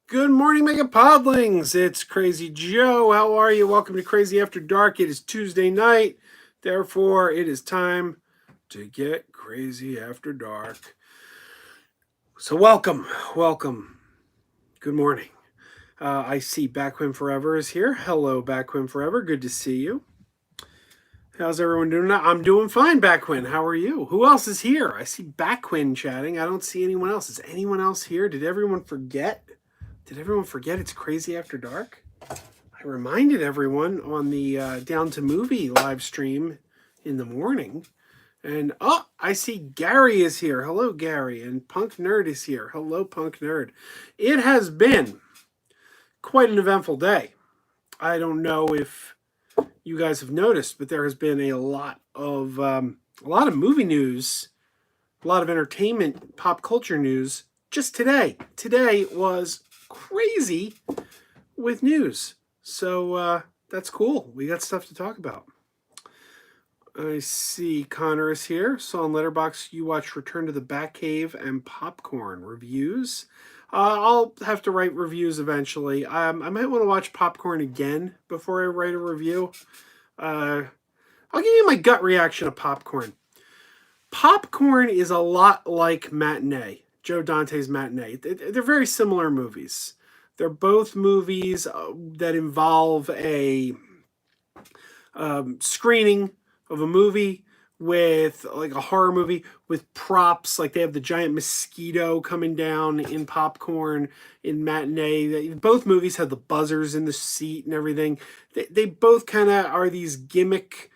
Good morning, Mega Podlings. It's Crazy Joe. How are you? Welcome to Crazy After Dark. It is Tuesday night. Therefore, it is time to get crazy after dark. So, welcome. Good morning. I see Backwind Forever is here. Hello, Backwind Forever. Good to see you. How's everyone doing? I'm doing fine, Backwind. How are you? Who else is here? I see Backwind chatting. I don't see anyone else. Is anyone else here? Did everyone forget? It's Crazy After Dark? I reminded everyone on the Down to Movie live stream in the morning. And I see Gary is here. Hello, Gary. And Punk Nerd is here. Hello, Punk Nerd. It has been quite an eventful day. I don't know if you guys have noticed, but there has been a lot of movie news, a lot of entertainment, pop culture news just today. Today was crazy with news. So that's cool. We got stuff to talk about. I see Connor is here. Saw on Letterboxd you watched Return to the Batcave and Popcorn reviews. I'll have to write reviews eventually. I might want to watch Popcorn again before I write a review. I'll give you my gut reaction of Popcorn. Popcorn is a lot like Matinee, Joe Dante's Matinee. They're very similar movies. They're both movies that involve a screening of a movie with like a horror movie with props. Like they have the giant mosquito coming down in Popcorn. In Matinee, both movies have the buzzers in the seat and everything. They both kind of are these gimmick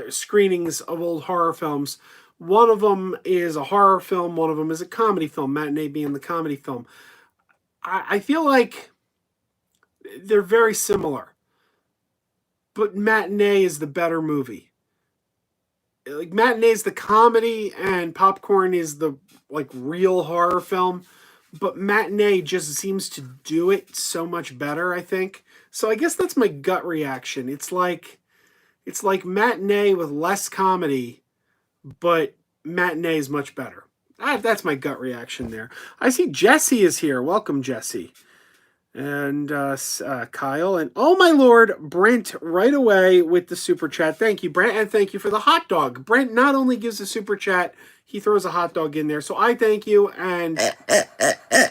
screenings of old horror films. One of them is a horror film, one of them is a comedy film, Matinee being the comedy film. I feel like they're very similar, but Matinee is the better movie. Like Matinee is the comedy and Popcorn is the like real horror film, but Matinee just seems to do it so much better, I think. So I guess that's my gut reaction. It's like Matinee with less comedy, but Matinee is much better. That's my gut reaction there. I see Jesse is here. Welcome, Jesse. And Kyle. And oh my lord, Brent right away with the super chat. Thank you, Brent. And thank you for the hot dog. Brent not only gives a super chat, he throws a hot dog in there. So I thank you. And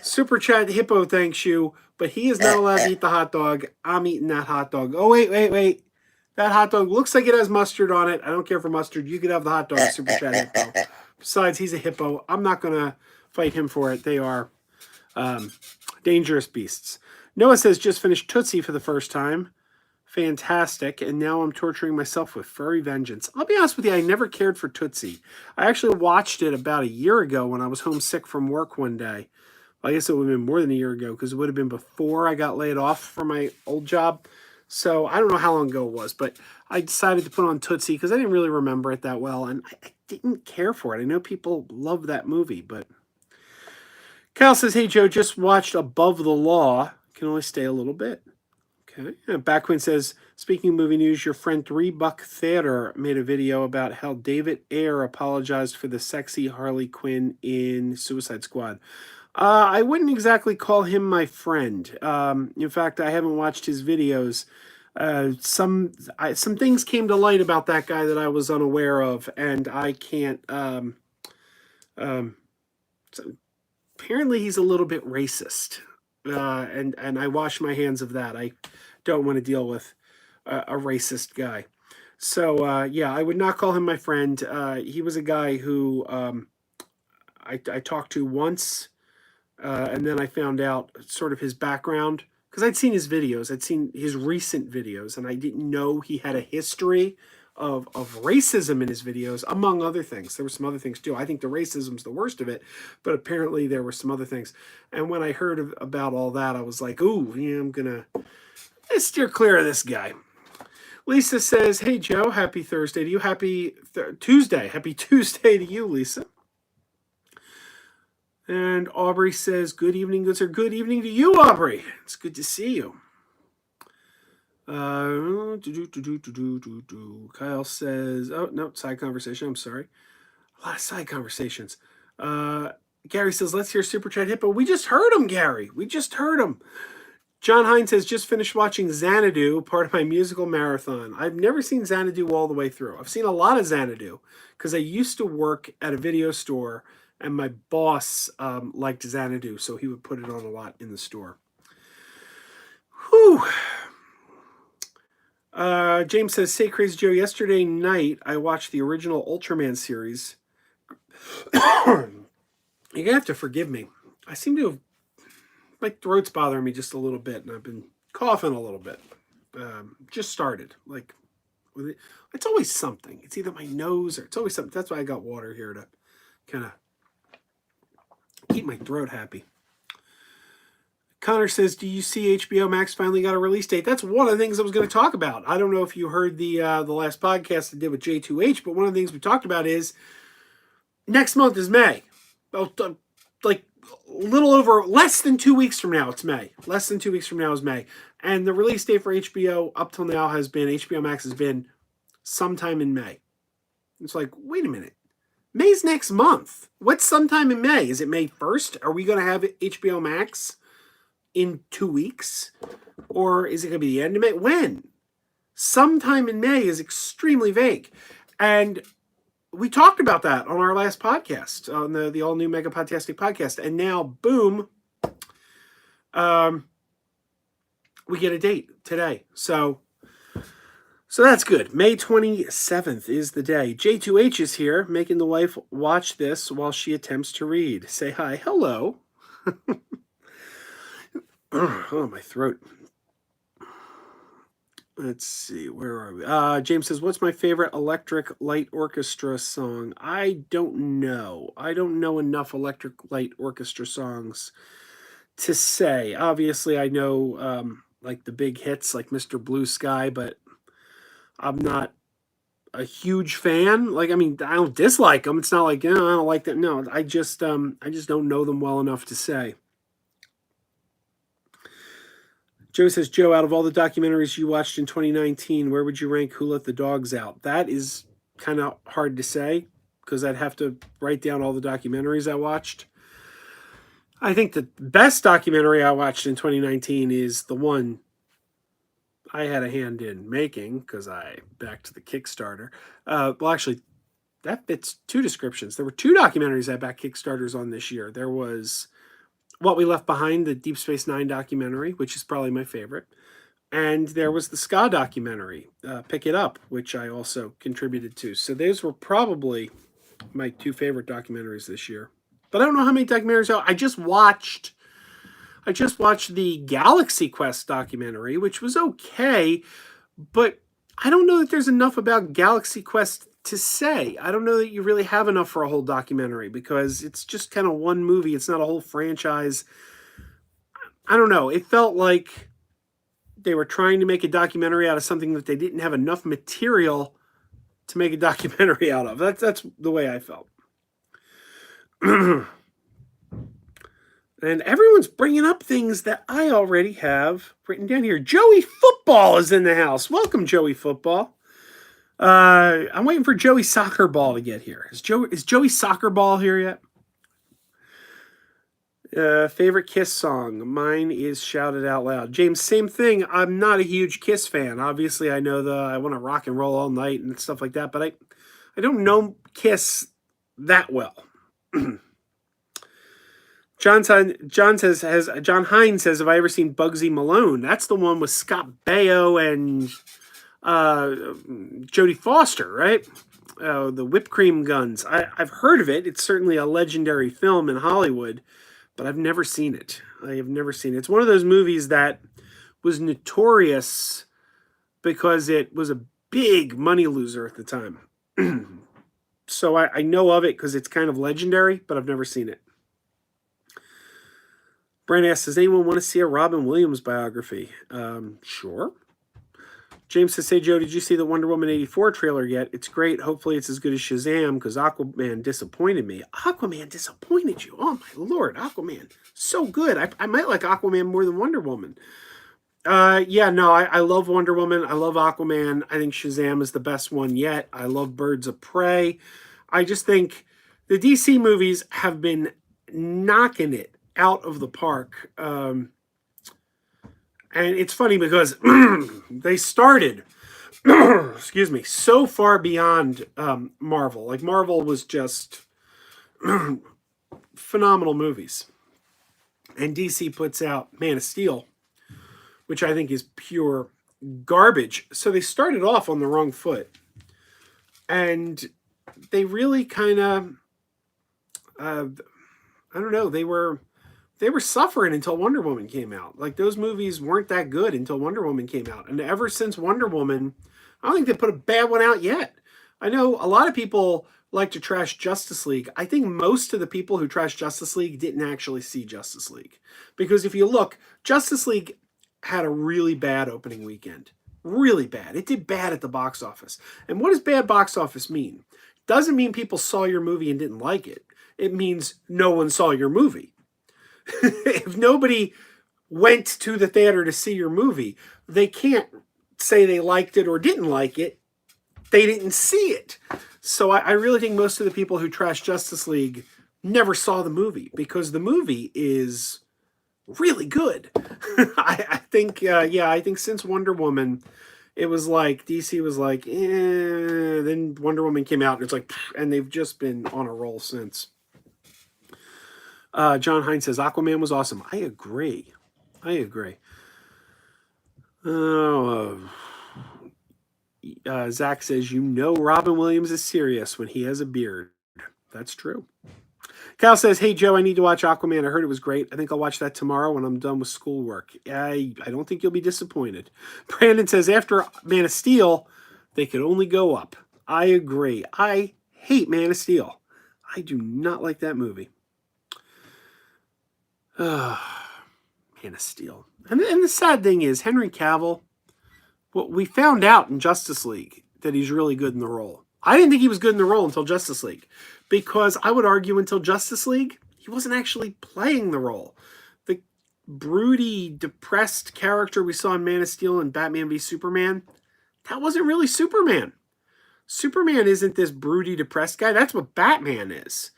super chat Hippo thanks you. But he is not allowed to eat the hot dog. I'm eating that hot dog. Oh, wait. That hot dog looks like it has mustard on it. I don't care for mustard. You could have the hot dog, super chat Hippo. Besides, he's a hippo. I'm not going to fight him for it. They are dangerous beasts. Noah says, just finished Tootsie for the first time. Fantastic. And now I'm torturing myself with furry vengeance. I'll be honest with you, I never cared for Tootsie. I actually watched it about a year ago when I was homesick from work one day. Well, I guess it would have been more than a year ago because it would have been before I got laid off from my old job. So I don't know how long ago it was, but I decided to put on Tootsie because I didn't really remember it that well, and I didn't care for it. I know people love that movie, but... Cal says, hey, Joe, just watched Above the Law. Can only stay a little bit. Okay. And Backwind says, speaking of movie news, your friend 3 Buck Theater made a video about how David Ayer apologized for the sexy Harley Quinn in Suicide Squad. I wouldn't exactly call him my friend. In fact, I haven't watched his videos. Some things came to light about that guy that I was unaware of, and I can't. So apparently, he's a little bit racist, and I wash my hands of that. I don't want to deal with a racist guy. So yeah, I would not call him my friend. He was a guy who I talked to once. And then I found out sort of his background because I'd seen his videos. I'd seen his recent videos, and I didn't know he had a history of racism in his videos, among other things. There were some other things too. I think the racism's the worst of it, but apparently there were some other things. And when I heard about all that, I was like, ooh, yeah, I'm going to steer clear of this guy. Lisa says, hey, Joe, happy Thursday to you. Happy Tuesday. Happy Tuesday to you, Lisa. And Aubrey says, good evening, good sir. Good evening to you, Aubrey. It's good to see you. Kyle says, oh, no, side conversation. I'm sorry. A lot of side conversations. Gary says, let's hear Super Chat Hippo. We just heard him, Gary. We just heard him. John Hines says, just finished watching Xanadu, part of my musical marathon. I've never seen Xanadu all the way through. I've seen a lot of Xanadu because I used to work at a video store and my boss liked Xanadu, so he would put it on a lot in the store. Whew. James says, say Crazy Joe, yesterday night I watched the original Ultraman series. You're going to have to forgive me. I seem to have, my throat's bothering me just a little bit, and I've been coughing a little bit. Just started. Like, it's always something. It's either my nose or it's always something. That's why I got water here to kind of keep my throat happy. Connor says, do you see HBO Max finally got a release date? That's one of the things I was going to talk about. I don't know if you heard the last podcast I did with J2H, but one of the things we talked about is next month is May. Like little over, less than 2 weeks from now, it's May. Less than 2 weeks from now is May. And the release date for HBO up till now has been, HBO Max has been sometime in May. It's like, wait a minute. May's next month. What's sometime in May? Is it May 1st? Are we going to have HBO Max in 2 weeks? Or is it going to be the end of May? When? Sometime in May is extremely vague. And we talked about that on our last podcast, on the all-new Mega Podcastic podcast. And now, boom, we get a date today. So that's good. May 27th is the day. J2H is here, making the wife watch this while she attempts to read. Say hi. Hello. Oh, my throat. Let's see, where are we? James says, what's my favorite Electric Light Orchestra song? I don't know. I don't know enough Electric Light Orchestra songs to say. Obviously, I know like the big hits like Mr. Blue Sky, but I'm not a huge fan. Like, I mean, I don't dislike them. It's not like, I don't like that. No, I just don't know them well enough to say. Joe says, Joe, out of all the documentaries you watched in 2019, where would you rank Who Let the Dogs Out? That is kind of hard to say because I'd have to write down all the documentaries I watched. I think the best documentary I watched in 2019 is the one I had a hand in making because I backed the Kickstarter. Well, actually, that fits two descriptions. There were two documentaries I backed Kickstarters on this year. There was What We Left Behind, the Deep Space Nine documentary, which is probably my favorite. And there was the ska documentary, Pick It Up, which I also contributed to. So those were probably my two favorite documentaries this year. But I don't know how many documentaries I just watched the Galaxy Quest documentary, which was okay, but I don't know that there's enough about Galaxy Quest to say. I don't know that you really have enough for a whole documentary because it's just kind of one movie. It's not a whole franchise. I don't know. It felt like they were trying to make a documentary out of something that they didn't have enough material to make a documentary out of. That's the way I felt. And everyone's bringing up things that I already have written down here. Joey Football is in the house. Welcome, Joey Football. I'm waiting for Joey Soccer Ball to get here. Is Joey Soccer Ball here yet? Favorite Kiss song? Mine is Shout It Out Loud. James, same thing. I'm not a huge Kiss fan. Obviously, I know I want to rock and roll all night and stuff like that, but I don't know Kiss that well. John Hines says, have I ever seen Bugsy Malone? That's the one with Scott Baio and Jodie Foster, right? The whipped cream guns. I've heard of it. It's certainly a legendary film in Hollywood, but I've never seen it. I have never seen it. It's one of those movies that was notorious because it was a big money loser at the time. So I know of it because it's kind of legendary, but I've never seen it. Brand asks, does anyone want to see a Robin Williams biography? Sure. James says, hey, Joe, did you see the Wonder Woman 84 trailer yet? It's great. Hopefully it's as good as Shazam because Aquaman disappointed me. Aquaman disappointed you? Oh, my Lord. Aquaman. So good. I might like Aquaman more than Wonder Woman. Yeah, no, I love Wonder Woman. I love Aquaman. I think Shazam is the best one yet. I love Birds of Prey. I just think the DC movies have been knocking it out of the park. And it's funny because they started, excuse me, so far beyond Marvel. Like Marvel was just phenomenal movies, and DC puts out Man of Steel, which I think is pure garbage. So they started off on the wrong foot, and they really kind of, I don't know, they were suffering until Wonder Woman came out. Like those movies weren't that good until Wonder Woman came out. And ever since Wonder Woman, I don't think they put a bad one out yet. I know a lot of people like to trash Justice League. I think most of the people who trash Justice League didn't actually see Justice League. Because if you look, Justice League had a really bad opening weekend. Really bad. It did bad at the box office. And what does bad box office mean? Doesn't mean people saw your movie and didn't like it. It means no one saw your movie. If nobody went to the theater to see your movie, they can't say they liked it or didn't like it. They didn't see it. So I really think most of the people who trash Justice League never saw the movie because the movie is really good. I think, I think since Wonder Woman, it was like DC was like, then Wonder Woman came out and it's like, and they've just been on a roll since. John Hines says Aquaman was awesome. I agree. Oh, Zach says, Robin Williams is serious when he has a beard. That's true. Kyle says, hey, Joe, I need to watch Aquaman. I heard it was great. I think I'll watch that tomorrow when I'm done with schoolwork. I don't think you'll be disappointed. Brandon says, after Man of Steel, they could only go up. I agree. I hate Man of Steel. I do not like that movie. Man of Steel. And the sad thing is, Henry Cavill, well, we found out in Justice League that he's really good in the role. I didn't think he was good in the role until Justice League, because I would argue until Justice League, he wasn't actually playing the role. The broody, depressed character we saw in Man of Steel and Batman v Superman, that wasn't really Superman. Superman isn't this broody, depressed guy. That's what Batman is.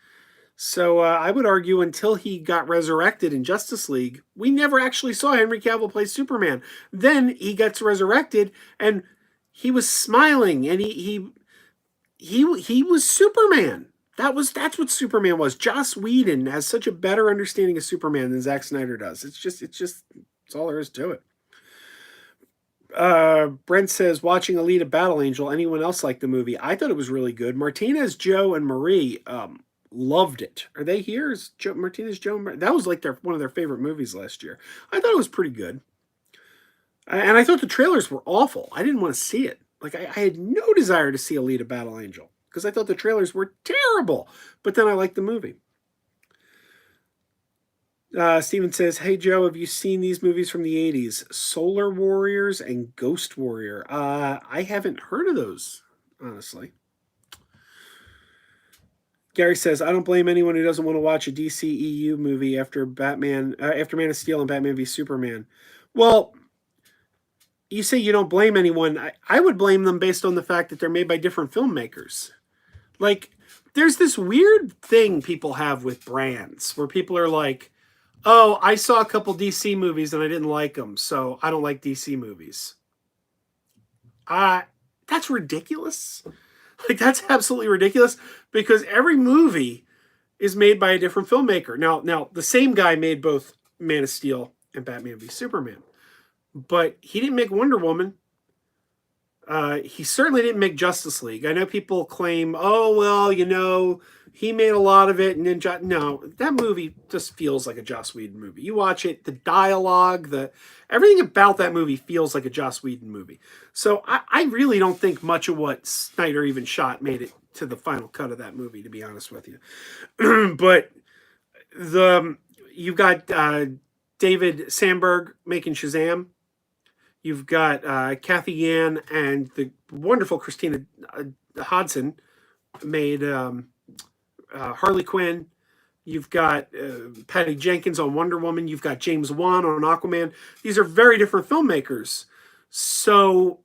So I would argue until he got resurrected in Justice League, we never actually saw Henry Cavill play Superman. Then he gets resurrected, and he was smiling, and he was Superman. That's what Superman was. Joss Whedon has such a better understanding of Superman than Zack Snyder does. It's all there is to it. Brent says, watching Alita Battle Angel, anyone else like the movie? I thought it was really good. Martinez, Joe, and Marie loved it. Are they here? Is Martinez, Joe? That was like one of their favorite movies last year. I thought it was pretty good. And I thought the trailers were awful. I didn't want to see it. Like, I had no desire to see Alita Battle Angel because I thought the trailers were terrible. But then I liked the movie. Steven says, hey, Joe, have you seen these movies from the 80s? Solar Warriors and Ghost Warrior. I haven't heard of those, honestly. Gary says, I don't blame anyone who doesn't want to watch a DCEU movie after Man of Steel and Batman v Superman. Well, you say you don't blame anyone. I would blame them based on the fact that they're made by different filmmakers. Like, there's this weird thing people have with brands where people are like, oh, I saw a couple DC movies and I didn't like them, so I don't like DC movies. That's ridiculous. Like, that's absolutely ridiculous because every movie is made by a different filmmaker. Now, the same guy made both Man of Steel and Batman v Superman, but he didn't make Wonder Woman. He certainly didn't make Justice League. I know people claim, oh, well, he made a lot of it. And then, no, that movie just feels like a Joss Whedon movie. You watch it, the dialogue, everything about that movie feels like a Joss Whedon movie. So I really don't think much of what Snyder even shot made it to the final cut of that movie, to be honest with you. But you've got David Sandberg making Shazam. You've got Kathy Yan and the wonderful Christina Hodson made Harley Quinn. You've got Patty Jenkins on Wonder Woman. You've got James Wan on Aquaman. These are very different filmmakers. So,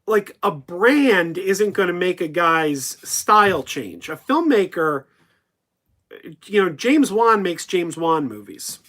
like, a brand isn't going to make a guy's style change. A filmmaker James Wan makes James Wan movies.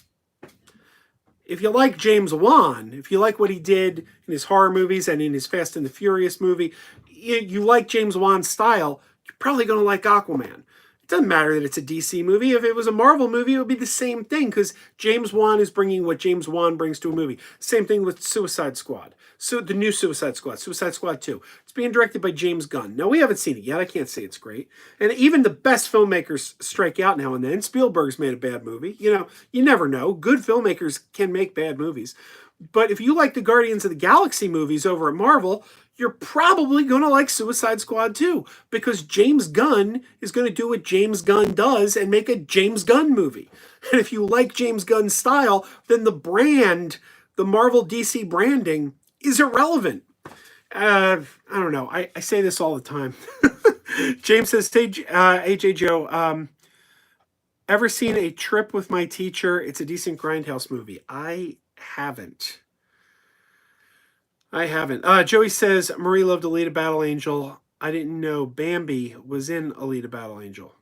If you like James Wan, if you like what he did in his horror movies and in his Fast and the Furious movie, you like James Wan's style, you're probably going to like Aquaman. It doesn't matter that it's a DC movie. If it was a Marvel movie, it would be the same thing because James Wan is bringing what James Wan brings to a movie. Same thing with Suicide Squad. So the new Suicide Squad 2. It's being directed by James Gunn. Now, we haven't seen it yet. I can't say it's great. And even the best filmmakers strike out now and then. Spielberg's made a bad movie. You never know. Good filmmakers can make bad movies. But if you like the Guardians of the Galaxy movies over at Marvel, you're probably going to like Suicide Squad 2 because James Gunn is going to do what James Gunn does and make a James Gunn movie. And if you like James Gunn's style, then the brand, the Marvel DC branding, is irrelevant. I don't know. I say this all the time. James says, hey, AJ Joe, ever seen A Trip with My Teacher? It's a decent grindhouse movie. I haven't. Joey says, Marie loved Alita Battle Angel. I didn't know Bambi was in Alita Battle Angel.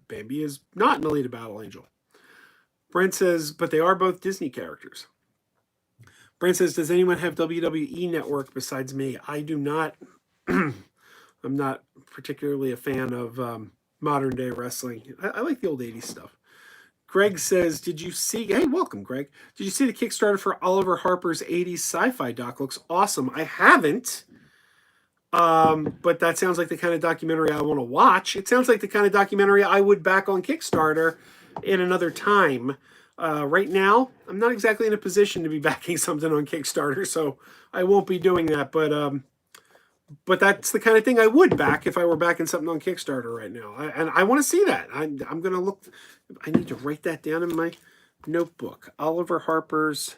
Bambi is not an Alita Battle Angel. Brent says, but they are both Disney characters. Brent says, does anyone have WWE Network besides me? I do not. I'm not particularly a fan of modern day wrestling. I like the old 80s stuff. Greg says, did you see... Hey, welcome, Greg. Did you see the Kickstarter for Oliver Harper's 80s sci-fi doc? Looks awesome. I haven't. But that sounds like the kind of documentary I want to watch. It sounds like the kind of documentary I would back on Kickstarter in another time. Right now, I'm not exactly in a position to be backing something on Kickstarter, so I won't be doing that. But that's the kind of thing I would back if I were backing something on Kickstarter right now. And I want to see that. I'm going to look. I need to write that down in my notebook. Oliver Harper's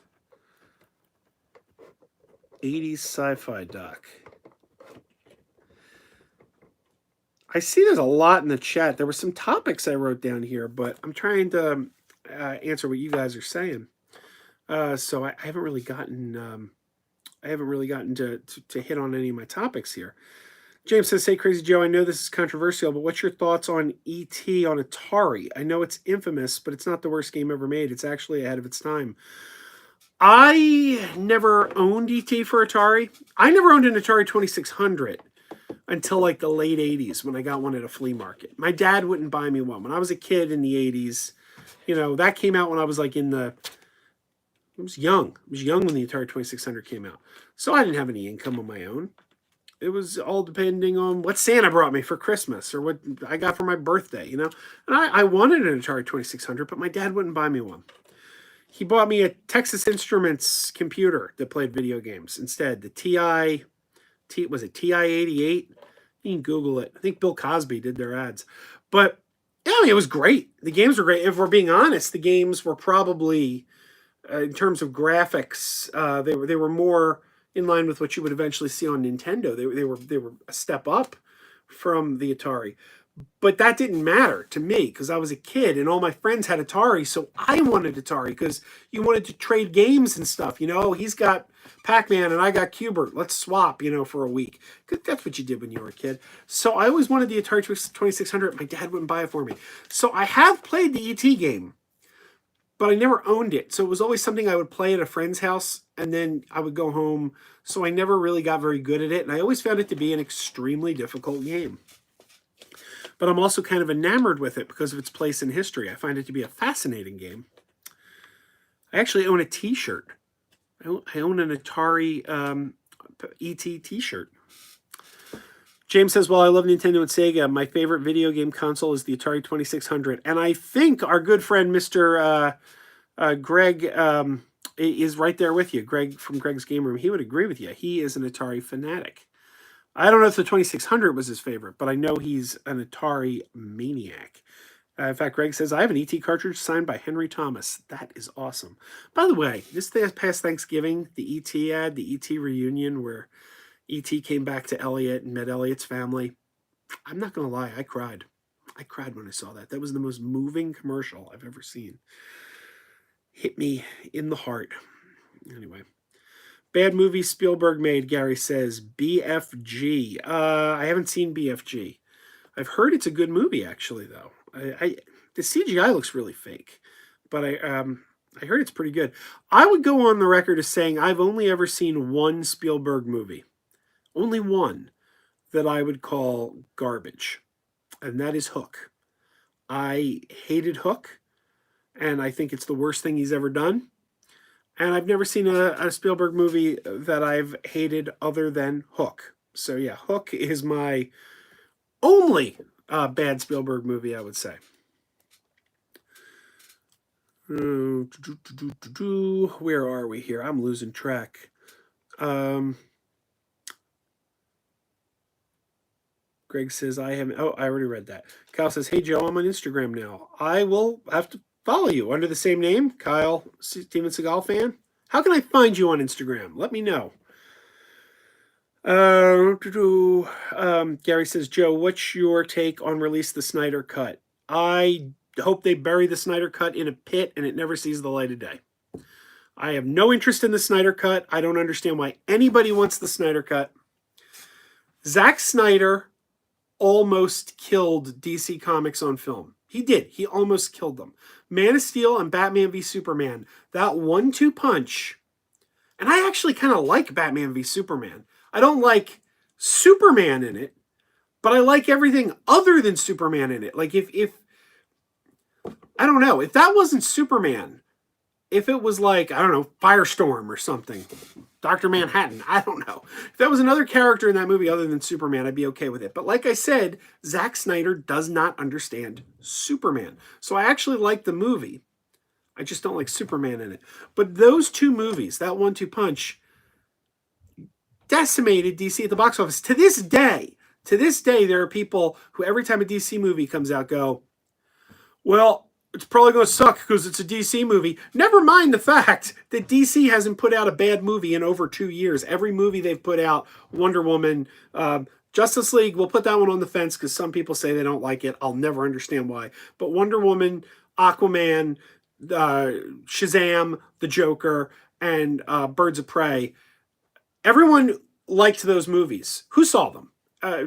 80s sci-fi doc. I see there's a lot in the chat. There were some topics I wrote down here, but I'm trying to answer what you guys are saying. So I haven't really gotten... to hit on any of my topics here. James says, hey, Crazy Joe, I know this is controversial, but what's your thoughts on E.T. on Atari? I know it's infamous, but it's not the worst game ever made. It's actually ahead of its time. I never owned E.T. for Atari. I never owned an Atari 2600 until like the late 80s when I got one at a flea market. My dad wouldn't buy me one. When I was a kid in the 80s, that came out when I was like I was young. I was young when the Atari 2600 came out. So I didn't have any income on my own. It was all depending on what Santa brought me for Christmas or what I got for my birthday, And I wanted an Atari 2600, but my dad wouldn't buy me one. He bought me a Texas Instruments computer that played video games instead. The was it TI-88? You can Google it. I think Bill Cosby did their ads. But, yeah, it was great. The games were great. If we're being honest, the games were probably... in terms of graphics, they were more in line with what you would eventually see on Nintendo. They were a step up from the Atari, but that didn't matter to me because I was a kid and all my friends had Atari, so I wanted Atari because you wanted to trade games and stuff. He's got Pac-Man and I got Cubert. Let's swap, for a week. Because that's what you did when you were a kid. So I always wanted the Atari 2600. My dad wouldn't buy it for me. So I have played the E.T. game, but I never owned it. So it was always something I would play at a friend's house and then I would go home. So I never really got very good at it. And I always found it to be an extremely difficult game. But I'm also kind of enamored with it because of its place in history. I find it to be a fascinating game. I actually own a t-shirt. I own an Atari E.T. t-shirt. James says, well, I love Nintendo and Sega. My favorite video game console is the Atari 2600. And I think our good friend, Mr. Greg, is right there with you. Greg from Greg's Game Room. He would agree with you. He is an Atari fanatic. I don't know if the 2600 was his favorite, but I know he's an Atari maniac. In fact, Greg says, I have an E.T. cartridge signed by Henry Thomas. That is awesome. By the way, this past Thanksgiving, the E.T. ad, the E.T. reunion where E.T. came back to Elliot and met Elliot's family. I'm not going to lie, I cried. I cried when I saw that. That was the most moving commercial I've ever seen. Hit me in the heart. Anyway. Bad movie Spielberg made, Gary says. BFG. I haven't seen BFG. I've heard it's a good movie, actually, though. The CGI looks really fake, but I heard it's pretty good. I would go on the record as saying I've only ever seen one Spielberg movie, only one that I would call garbage, and that is Hook. I hated Hook, and I think it's the worst thing he's ever done. And I've never seen a Spielberg movie that I've hated other than Hook. So yeah, Hook is my only bad Spielberg movie, I would say. Where are we here? I'm losing track. Greg says, I haven't. Oh, I already read that. Kyle says, hey, Joe, I'm on Instagram now. I will have to follow you under the same name, Kyle, Steven Seagal fan. How can I find you on Instagram? Let me know. Gary says, Joe, what's your take on release the Snyder Cut? I hope they bury the Snyder Cut in a pit and it never sees the light of day. I have no interest in the Snyder Cut. I don't understand why anybody wants the Snyder Cut. Zack Snyder almost killed DC Comics on film. He did. He almost killed them. Man of Steel and Batman v Superman, that 1-2 punch. And I actually kind of like Batman v Superman. I don't like Superman in it, but I like everything other than Superman in it. Like if I don't know, if that wasn't Superman, if it was like, I don't know, Firestorm or something, Dr. Manhattan, I don't know. If that was another character in that movie other than Superman, I'd be okay with it. But like I said, Zack Snyder does not understand Superman. So I actually like the movie. I just don't like Superman in it. But those two movies, that 1-2 punch, decimated DC at the box office. To this day, there are people who every time a DC movie comes out go, well, it's probably going to suck because it's a DC movie. Never mind the fact that DC hasn't put out a bad movie in over 2 years. Every movie they've put out, Wonder Woman, Justice League, we'll put that one on the fence because some people say they don't like it. I'll never understand why. But Wonder Woman, Aquaman, Shazam, The Joker, and Birds of Prey, everyone liked those movies. Who saw them?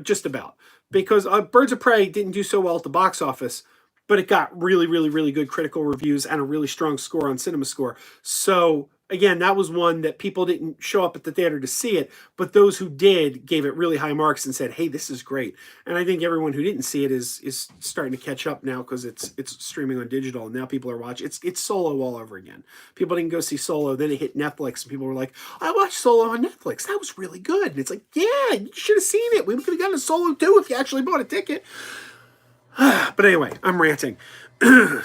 Just about. Because Birds of Prey didn't do so well at the box office, but it got really, really, really good critical reviews and a really strong score on CinemaScore. So, again, that was one that people didn't show up at the theater to see it, but those who did gave it really high marks and said, hey, this is great. And I think everyone who didn't see it is starting to catch up now because it's streaming on digital, and now people are watching. It's Solo all over again. People didn't go see Solo, then it hit Netflix, and people were like, I watched Solo on Netflix. That was really good. And it's like, yeah, you should have seen it. We could have gotten a Solo too if you actually bought a ticket. But anyway, I'm ranting.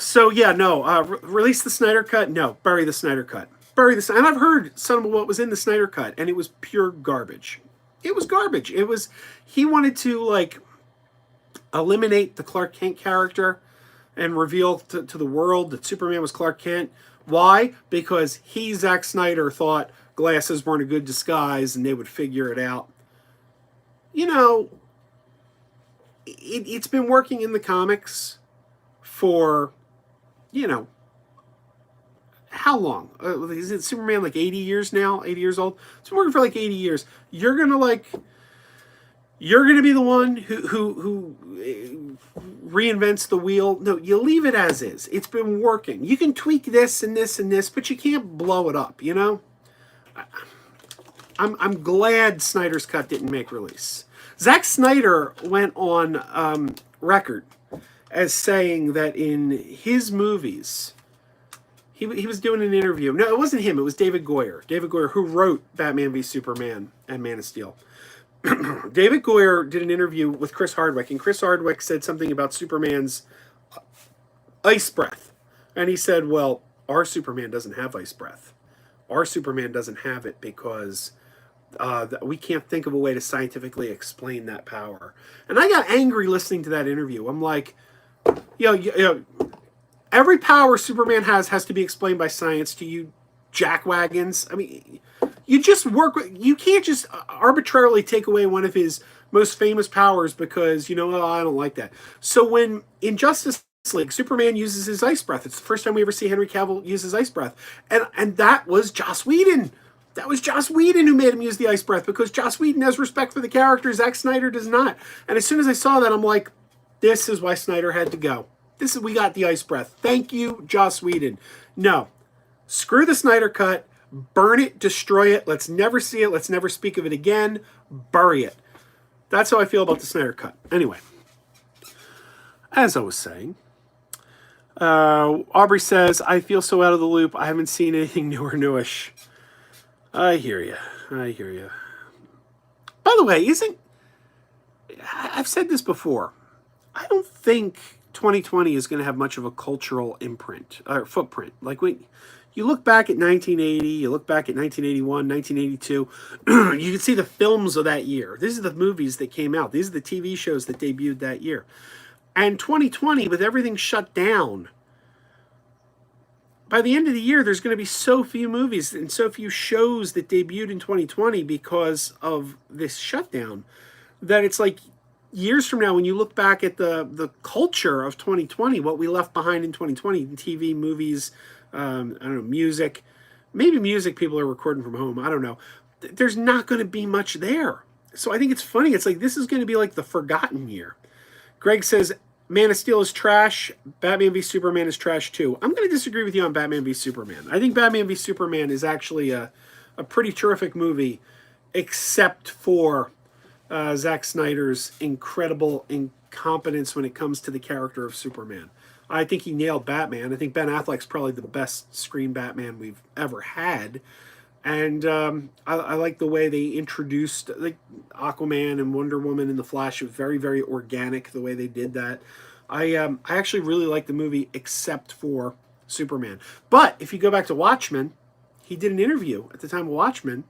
So yeah, no, release the Snyder Cut. No, bury the Snyder Cut. Bury the. And I've heard some of what was in the Snyder Cut, and it was pure garbage. It was garbage. It was. He wanted to like eliminate the Clark Kent character and reveal to the world that Superman was Clark Kent. Why? Because he, Zack Snyder, thought glasses weren't a good disguise, and they would figure it out. You know. It's been working in the comics for, you know, how long? Is it Superman like 80 years now? 80 years old? It's been working for like 80 years. You're going to be the one who reinvents the wheel. No, you leave it as is. It's been working. You can tweak this and this and this, but you can't blow it up, you know? I'm glad Snyder's Cut didn't make release. Zack Snyder went on record as saying that in his movies, he was doing an interview. No, it wasn't him. It was David Goyer. David Goyer, who wrote Batman v Superman and Man of Steel. David Goyer did an interview with Chris Hardwick, and Chris Hardwick said something about Superman's ice breath. And he said, well, our Superman doesn't have ice breath. Our Superman doesn't have it because we can't think of a way to scientifically explain that power. And I got angry listening to that interview. I'm like, every power Superman has to be explained by science to you jackwagons. I mean, you just you can't just arbitrarily take away one of his most famous powers because, I don't like that. So when in Justice League, Superman uses his ice breath. It's the first time we ever see Henry Cavill use his ice breath. And that was Joss Whedon. That was Joss Whedon who made him use the ice breath because Joss Whedon has respect for the character. Zack Snyder does not. And as soon as I saw that, I'm like, this is why Snyder had to go. We got the ice breath. Thank you, Joss Whedon. No, screw the Snyder Cut. Burn it, destroy it. Let's never see it. Let's never speak of it again. Bury it. That's how I feel about the Snyder Cut. Anyway, as I was saying, Aubrey says, I feel so out of the loop. I haven't seen anything new or newish. I hear you. I hear you. By the way, I've said this before. I don't think 2020 is going to have much of a cultural imprint or footprint. Like when you look back at 1980, you look back at 1981, 1982, you can see the films of that year. These are the movies that came out. These are the TV shows that debuted that year. And 2020, with everything shut down, by the end of the year, there's going to be so few movies and so few shows that debuted in 2020 because of this shutdown that it's like years from now, when you look back at the culture of 2020, what we left behind in 2020, TV, movies, I don't know, music, maybe music people are recording from home. I don't know. There's not going to be much there. So I think it's funny. It's like this is going to be like the forgotten year. Greg says, Man of Steel is trash. Batman v Superman is trash too. I'm going to disagree with you on Batman v Superman. I think Batman v Superman is actually a pretty terrific movie, except for Zack Snyder's incredible incompetence when it comes to the character of Superman. I think he nailed Batman. I think Ben Affleck's probably the best screen Batman we've ever had. And I like the way they introduced like Aquaman and Wonder Woman and the Flash. It was very, very organic the way they did that. I actually really like the movie except for Superman. But if you go back to Watchmen, he did an interview at the time of Watchmen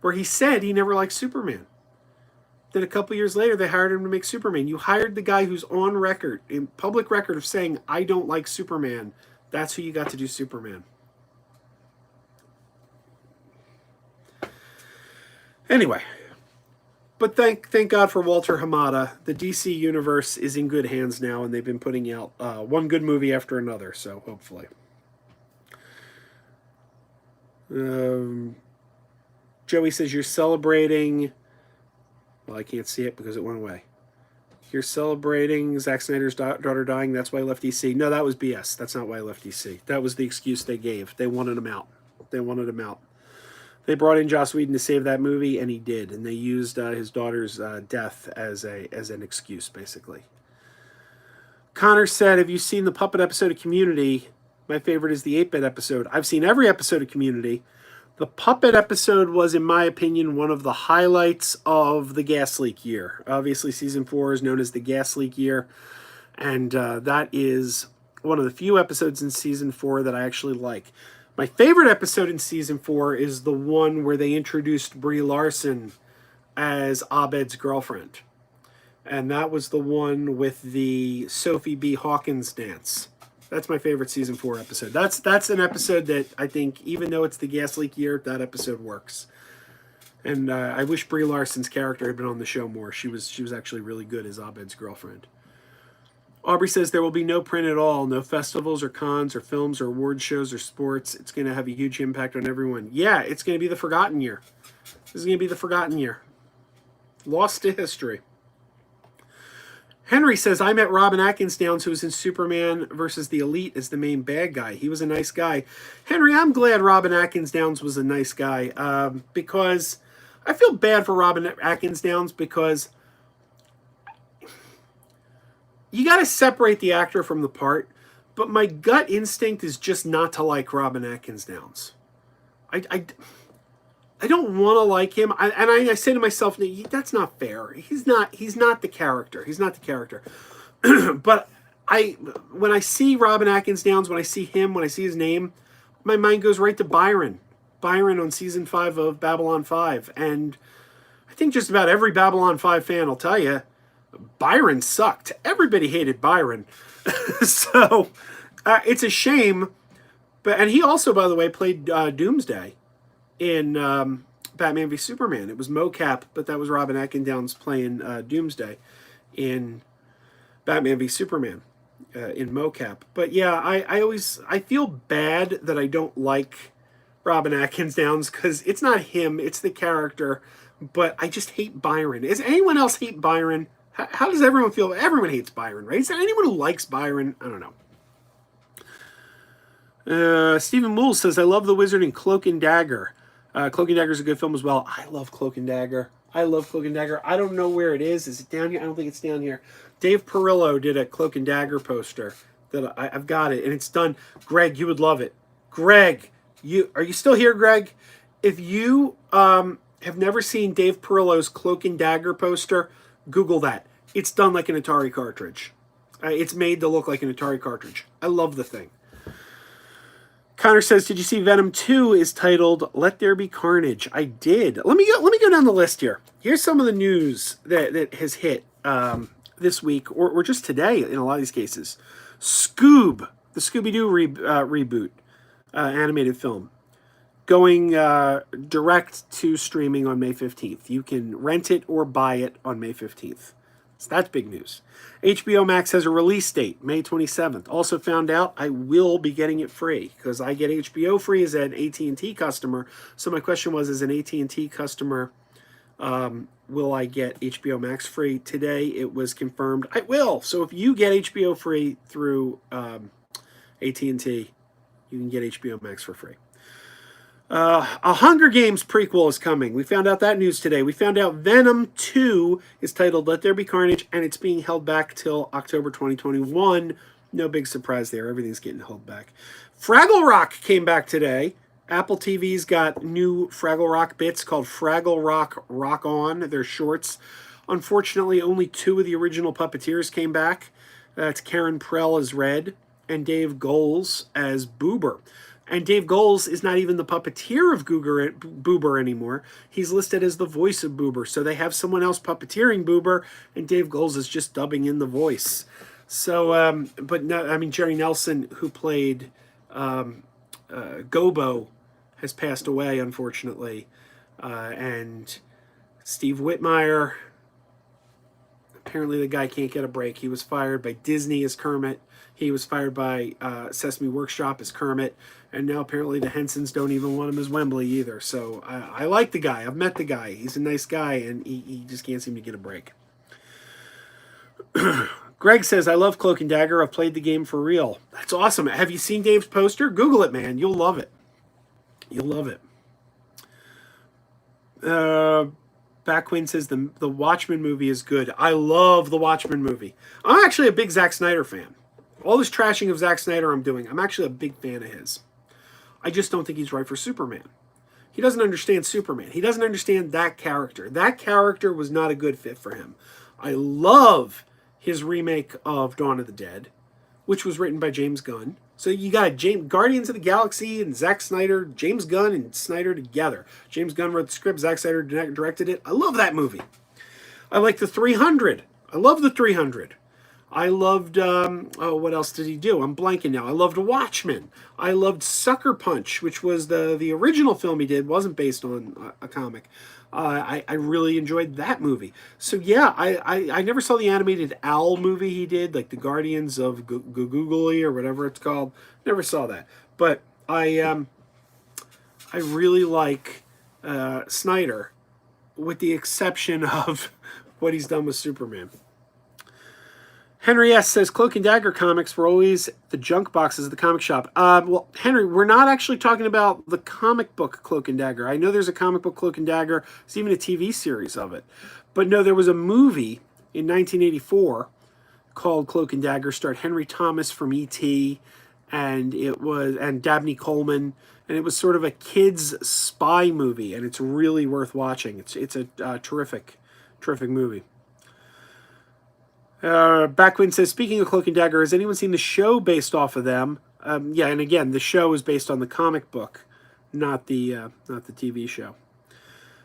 where he said he never liked Superman. Then a couple years later, they hired him to make Superman. You hired the guy who's on record, in public record, of saying, I don't like Superman. That's who you got to do Superman. Anyway, but thank God for Walter Hamada. The DC universe is in good hands now, and they've been putting out one good movie after another, so hopefully. Joey says, you're celebrating... Well, I can't see it because it went away. You're celebrating Zack Snyder's daughter dying. That's why I left DC. No, that was BS. That's not why I left DC. That was the excuse they gave. They wanted him out. They wanted him out. They brought in Joss Whedon to save that movie, and he did. And they used his daughter's death as an excuse, basically. Connor said, have you seen the puppet episode of Community? My favorite is the 8-bit episode. I've seen every episode of Community. The puppet episode was, in my opinion, one of the highlights of the gas leak year. Obviously, season 4 is known as the gas leak year. And that is one of the few episodes in season 4 that I actually like. My favorite episode in season 4 is the one where they introduced Brie Larson as Abed's girlfriend. And that was the one with the Sophie B. Hawkins dance. That's my favorite season 4 episode. That's an episode that I think, even though it's the gas leak year, that episode works. And I wish Brie Larson's character had been on the show more. She was actually really good as Abed's girlfriend. Aubrey says there will be no print at all, no festivals or cons or films or award shows or sports. It's going to have a huge impact on everyone. Yeah, it's going to be the forgotten year. This is going to be the forgotten year. Lost to history. Henry says, I met Robin Atkinsdowns, who was in Superman versus the Elite, as the main bad guy. He was a nice guy. Henry, I'm glad Robin Atkinsdowns was a nice guy because I feel bad for Robin Atkinsdowns because you got to separate the actor from the part, but my gut instinct is just not to like Robin Atkinsdowns. I don't want to like him. I say to myself, that's not fair. He's not the character. He's not the character. But when I see Robin Atkinsdowns, when I see him, when I see his name, my mind goes right to Byron. Byron on season 5 of Babylon 5. And I think just about every Babylon 5 fan will tell you, Byron sucked. Everybody hated Byron. So it's a shame. And he also, by the way, played Doomsday in Batman v Superman. It was mocap, but that was Robin Atkinsdowns playing Doomsday in Batman v Superman in mocap. But yeah, I feel bad that I don't like Robin Atkinsdowns because it's not him, it's the character. But I just hate Byron. Does anyone else hate Byron? How does everyone feel? Everyone hates Byron, right? Is there anyone who likes Byron? I don't know. Stephen Moole says, I love The Wizard and Cloak and Dagger. Cloak and Dagger is a good film as well. I love Cloak and Dagger. I love Cloak and Dagger. I don't know where it is. Is it down here? I don't think it's down here. Dave Perillo did a Cloak and Dagger poster that I've got it, and it's done. Greg, you would love it. Greg, are you still here, Greg? If you have never seen Dave Perillo's Cloak and Dagger poster, Google that. It's done like an Atari cartridge. It's made to look like an Atari cartridge. I love the thing. Connor says, did you see Venom 2 is titled Let There Be Carnage? I did. Let me go down the list here. Here's some of the news that has hit this week, or just today in a lot of these cases. Scoob, the Scooby-Doo reboot animated film, going direct to streaming on May 15th. You can rent it or buy it on May 15th. So that's big news. HBO Max has a release date, May 27th. Also found out I will be getting it free because I get HBO free as an AT&T customer. So my question was, as an AT&T customer, will I get HBO Max free? Today it was confirmed I will. So if you get HBO free through AT&T, you can get HBO Max for free. A Hunger Games prequel is coming. We found out that news today. We found out Venom 2 is titled Let There Be Carnage, and it's being held back till October 2021. No big surprise there. Everything's getting held back. Fraggle Rock came back today. Apple TV's got new Fraggle Rock bits called Fraggle Rock Rock On. They're shorts. Unfortunately, only 2 of the original puppeteers came back. That's Karen Prell as Red and Dave Goelz as Boober. And Dave Goelz is not even the puppeteer of Boober anymore. He's listed as the voice of Boober. So they have someone else puppeteering Boober, and Dave Goelz is just dubbing in the voice. So, but no, I mean, Jerry Nelson, who played Gobo, has passed away, unfortunately. And Steve Whitmire, apparently the guy can't get a break. He was fired by Disney as Kermit. He was fired by Sesame Workshop as Kermit. And now apparently the Hensons don't even want him as Wembley either. So I like the guy. I've met the guy. He's a nice guy, and he just can't seem to get a break. Greg says, I love Cloak and Dagger. I've played the game for real. That's awesome. Have you seen Dave's poster? Google it, man. You'll love it. You'll love it. Backwin says the Watchmen movie is good. I love the Watchmen movie. I'm actually a big Zack Snyder fan. All this trashing of Zack Snyder I'm doing, I'm actually a big fan of his. I just don't think he's right for Superman. He doesn't understand Superman. He doesn't understand that character. That character was not a good fit for him. I love his remake of Dawn of the Dead, which was written by James Gunn. So you got Guardians of the Galaxy and Zack Snyder, James Gunn and Snyder together. James Gunn wrote the script, Zack Snyder directed it. I love that movie. I like the 300. I love the 300. I loved, what else did he do? I'm blanking now. I loved Watchmen. I loved Sucker Punch, which was the original film he did. Wasn't based on a comic. I really enjoyed that movie. So yeah, I never saw the animated Owl movie he did, like the Guardians of Googly or whatever it's called. Never saw that. But I really like Snyder, with the exception of what he's done with Superman. Henry S. says, Cloak and Dagger comics were always the junk boxes of the comic shop. Well, Henry, we're not actually talking about the comic book Cloak and Dagger. I know there's a comic book Cloak and Dagger. There's even a TV series of it. But no, there was a movie in 1984 called Cloak and Dagger, starred Henry Thomas from E.T., and Dabney Coleman, and it was sort of a kid's spy movie, and it's really worth watching. It's a terrific movie. Backwin says, speaking of Cloak and Dagger, has anyone seen the show based off of them? Yeah, and again, the show is based on the comic book, not the TV show.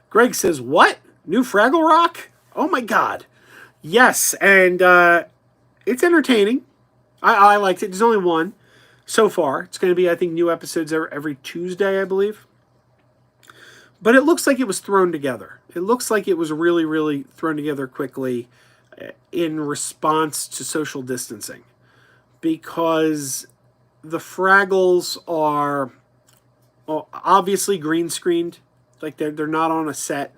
Greg says, what? New Fraggle Rock? Oh my God. Yes, and it's entertaining. I liked it. There's only one so far. It's going to be, I think, new episodes every Tuesday, I believe. But it looks like it was thrown together. It looks like it was really, really thrown together quickly in response to social distancing, because the Fraggles are obviously green screened, like they're not on a set.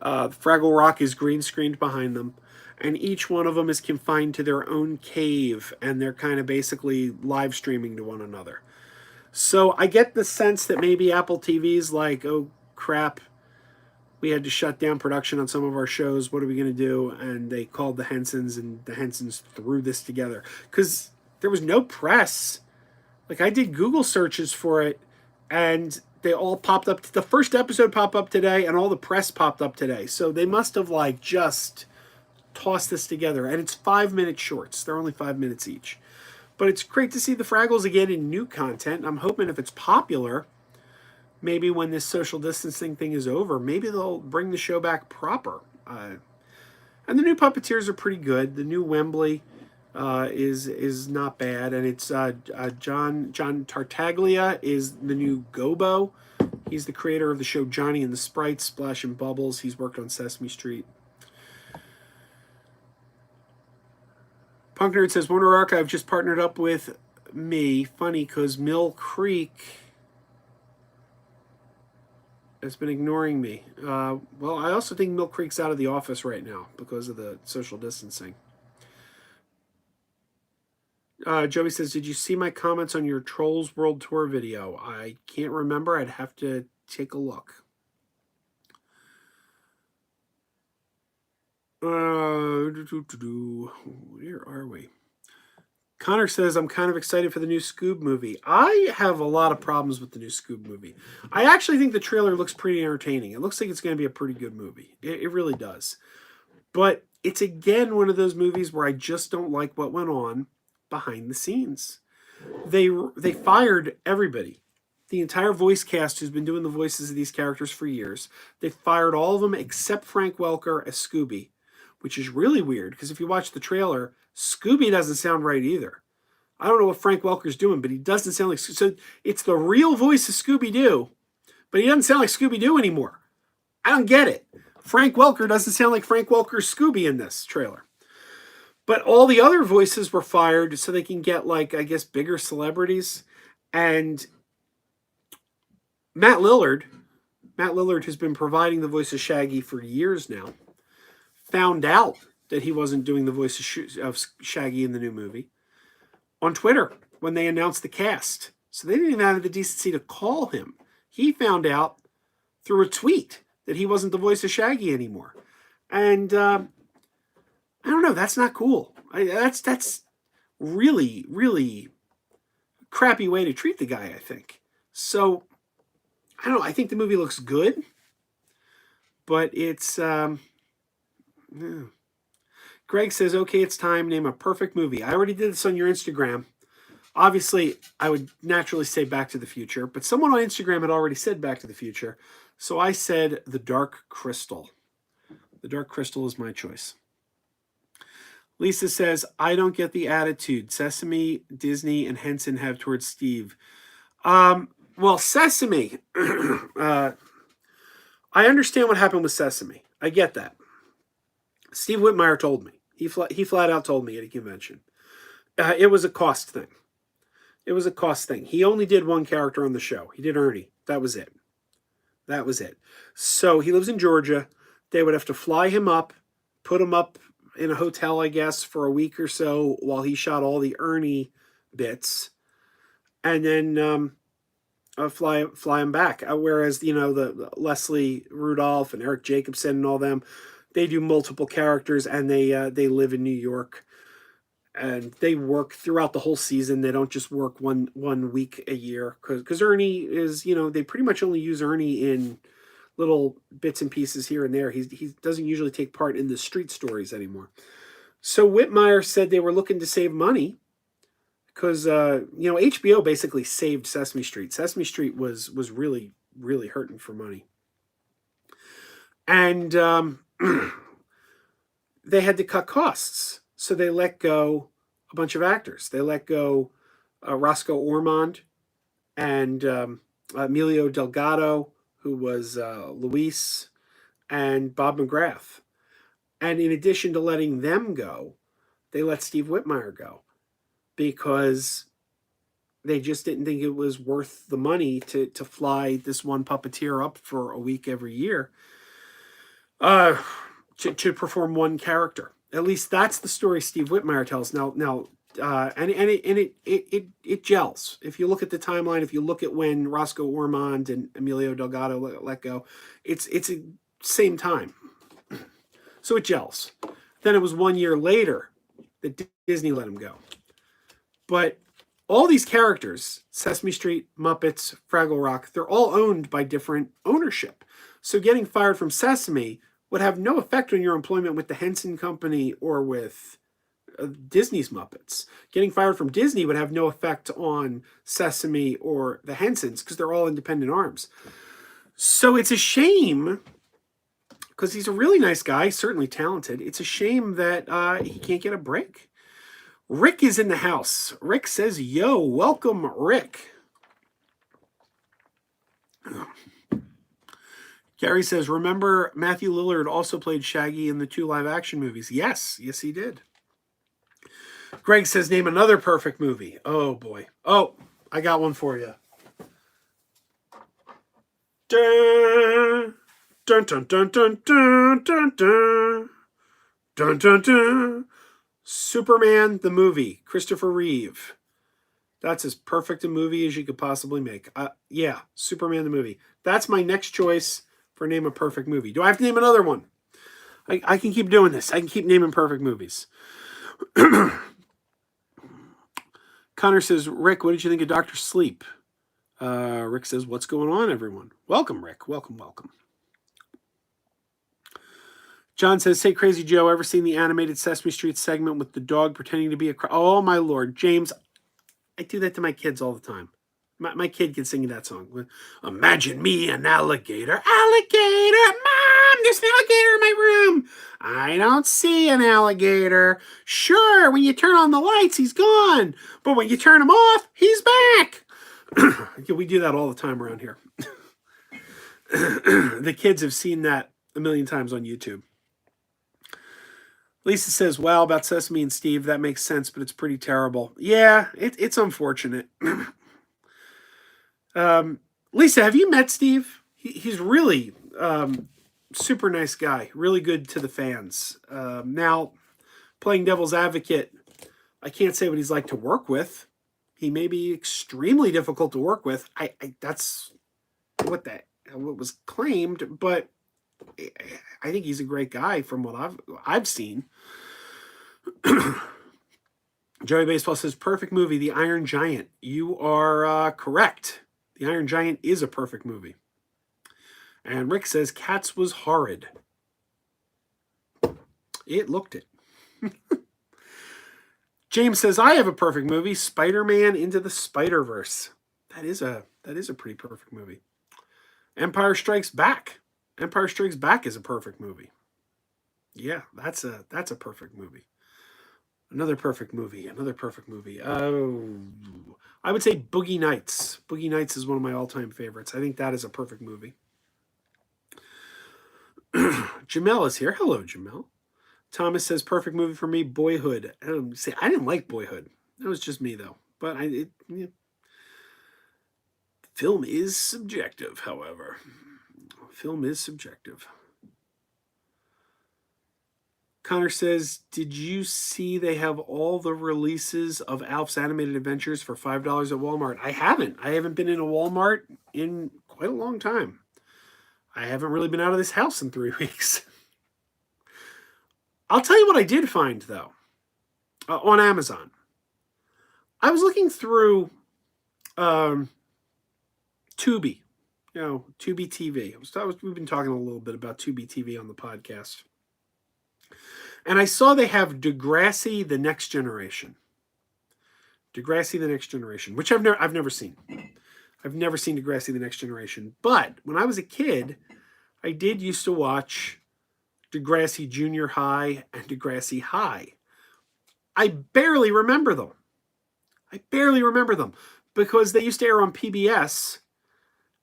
Fraggle Rock is green screened behind them, and each one of them is confined to their own cave, and they're kind of basically live streaming to one another. So I get the sense that maybe Apple TV's like, oh crap, we had to shut down production on some of our shows. What are we going to do? And they called the Hensons, and the Hensons threw this together because there was no press. Like, I did Google searches for it, and they all popped up. The first episode popped up today, and all the press popped up today. So they must have like just tossed this together. And it's 5-minute shorts. They're only 5 minutes each. But it's great to see the Fraggles again in new content. I'm hoping if it's popular, maybe when this social distancing thing is over, maybe they'll bring the show back proper. And the new Puppeteers are pretty good. The new Wembley is not bad, and it's John Tartaglia is the new Gobo. He's the creator of the show Johnny and the Sprites, Splash and Bubbles. He's worked on Sesame Street. Punk Nerd says, Warner Archive just partnered up with me. Funny, because Mill Creek has been ignoring me. Well, I also think Mill Creek's out of the office right now because of the social distancing. Joey says, did you see my comments on your Trolls World Tour video? I can't remember. I'd have to take a look. Where are we? Connor says, I'm kind of excited for the new Scoob movie. I have a lot of problems with the new Scoob movie. I actually think the trailer looks pretty entertaining. It looks like it's going to be a pretty good movie. It really does. But it's again one of those movies where I just don't like what went on behind the scenes. They fired everybody. The entire voice cast who's been doing the voices of these characters for years. They fired all of them except Frank Welker as Scooby, which is really weird because if you watch the trailer, Scooby doesn't sound right either. I don't know what Frank Welker's doing, but he doesn't sound like... So it's the real voice of Scooby-Doo, but he doesn't sound like Scooby-Doo anymore. I don't get it. Frank Welker doesn't sound like Frank Welker's Scooby in this trailer. But all the other voices were fired so they can get, like, I guess, bigger celebrities. And Matt Lillard, who's been providing the voice of Shaggy for years now, found out that he wasn't doing the voice of Shaggy in the new movie on Twitter when they announced the cast. So they didn't even have the decency to call him. He found out through a tweet that he wasn't the voice of Shaggy anymore. And I don't know, that's not cool. That's really, really crappy way to treat the guy, I think. So, I don't know, I think the movie looks good, but it's... Greg says, okay, it's time. Name a perfect movie. I already did this on your Instagram. Obviously, I would naturally say Back to the Future, but someone on Instagram had already said Back to the Future. So I said The Dark Crystal. The Dark Crystal is my choice. Lisa says, I don't get the attitude Sesame, Disney, and Henson have towards Steve. Well, Sesame, I understand what happened with Sesame. I get that. Steve Whitmire told me. He flat out told me at a convention. It was a cost thing. It was a cost thing. He only did one character on the show. He did Ernie. That was it. That was it. So he lives in Georgia. They would have to fly him up, put him up in a hotel, I guess, for a week or so while he shot all the Ernie bits, and then fly him back. Whereas, you know, the Leslie Rudolph and Eric Jacobson and all them, they do multiple characters, and they live in New York, and they work throughout the whole season. They don't just work one week a year, because Ernie is, you know, they pretty much only use Ernie in little bits and pieces here and there. He doesn't usually take part in the street stories anymore. So Whitmire said they were looking to save money because you know, HBO basically saved Sesame Street. Sesame Street was really, really hurting for money, and they had to cut costs. So they let go a bunch of actors. They let go Roscoe Ormond and Emilio Delgado, who was Luis, and Bob McGrath. And in addition to letting them go, they let Steve Whitmire go because they just didn't think it was worth the money to fly this one puppeteer up for a week every year to perform one character. At least that's the story Steve Whitmire tells. And it gels. If you look at the timeline, if you look at when Roscoe Ormond and Emilio Delgado let go, it's a same time. So it gels. Then it was 1 year later that Disney let him go. But all these characters, Sesame Street, Muppets, Fraggle Rock, they're all owned by different ownership. So getting fired from Sesame would have no effect on your employment with the Henson Company or with Disney's Muppets. Getting fired from Disney would have no effect on Sesame or the Hensons because they're all independent arms. So it's a shame, because he's a really nice guy, certainly talented. It's a shame that he can't get a break. Rick is in the house. Rick says, yo, welcome, Rick. Gary says, remember Matthew Lillard also played Shaggy in the 2 live-action movies? Yes, he did. Greg says, name another perfect movie. Oh, boy. Oh, I got one for you. Dun, dun, dun, dun, dun, dun, dun, dun, dun, dun, dun. Superman, the movie. Christopher Reeve. That's as perfect a movie as you could possibly make. Yeah, Superman, the movie. That's my next choice for name a perfect movie. Do I have to name another one? I can keep doing this. I can keep naming perfect movies. Connor says, Rick, what did you think of Dr. Sleep? Rick says, what's going on, everyone? Welcome, Rick. Welcome. John says, hey, Crazy Joe, ever seen the animated Sesame Street segment with the dog pretending to be a... Oh, my Lord. James, I do that to my kids all the time. My kid can sing that song. Imagine me, an alligator. Alligator! Mom, there's an alligator in my room. I don't see an alligator. Sure, when you turn on the lights, he's gone. But when you turn him off, he's back. We do that all the time around here. The kids have seen that a million times on YouTube. Lisa says, wow, about Sesame and Steve, that makes sense, but it's pretty terrible. Yeah, it's unfortunate. Lisa, have you met Steve? He's really super nice guy, really good to the fans. Now, playing devil's advocate, I can't say what he's like to work with. He may be extremely difficult to work with. That's what was claimed, but I think he's a great guy from what I've seen. Joey Baseball says, perfect movie, The Iron Giant. You are correct. The Iron Giant is a perfect movie. And Rick says, Cats was horrid. It looked it. James says, I have a perfect movie, Spider-Man Into the Spider-Verse. That is a pretty perfect movie. Empire Strikes Back. Empire Strikes Back is a perfect movie. Yeah, that's a perfect movie. Another perfect movie. Oh, I would say Boogie Nights. Boogie Nights is one of my all-time favorites. I think that is a perfect movie. Jamel is here. Hello, Jamel. Thomas says, perfect movie for me, Boyhood. See, I didn't like Boyhood. That was just me, though. But film is subjective, however. Film is subjective. Connor says, did you see they have all the releases of Alf's Animated Adventures for $5 at Walmart? I haven't. I haven't been in a Walmart in quite a long time. I haven't really been out of this house in 3 weeks. I'll tell you what I did find, though, on Amazon. I was looking through Tubi, Tubi TV. We've been talking a little bit about Tubi TV on the podcast. And I saw they have Degrassi: The Next Generation. Degrassi: The Next Generation, which I've never seen. I've never seen Degrassi: The Next Generation. But when I was a kid, I did used to watch Degrassi Junior High and Degrassi High. I barely remember them. Because they used to air on PBS,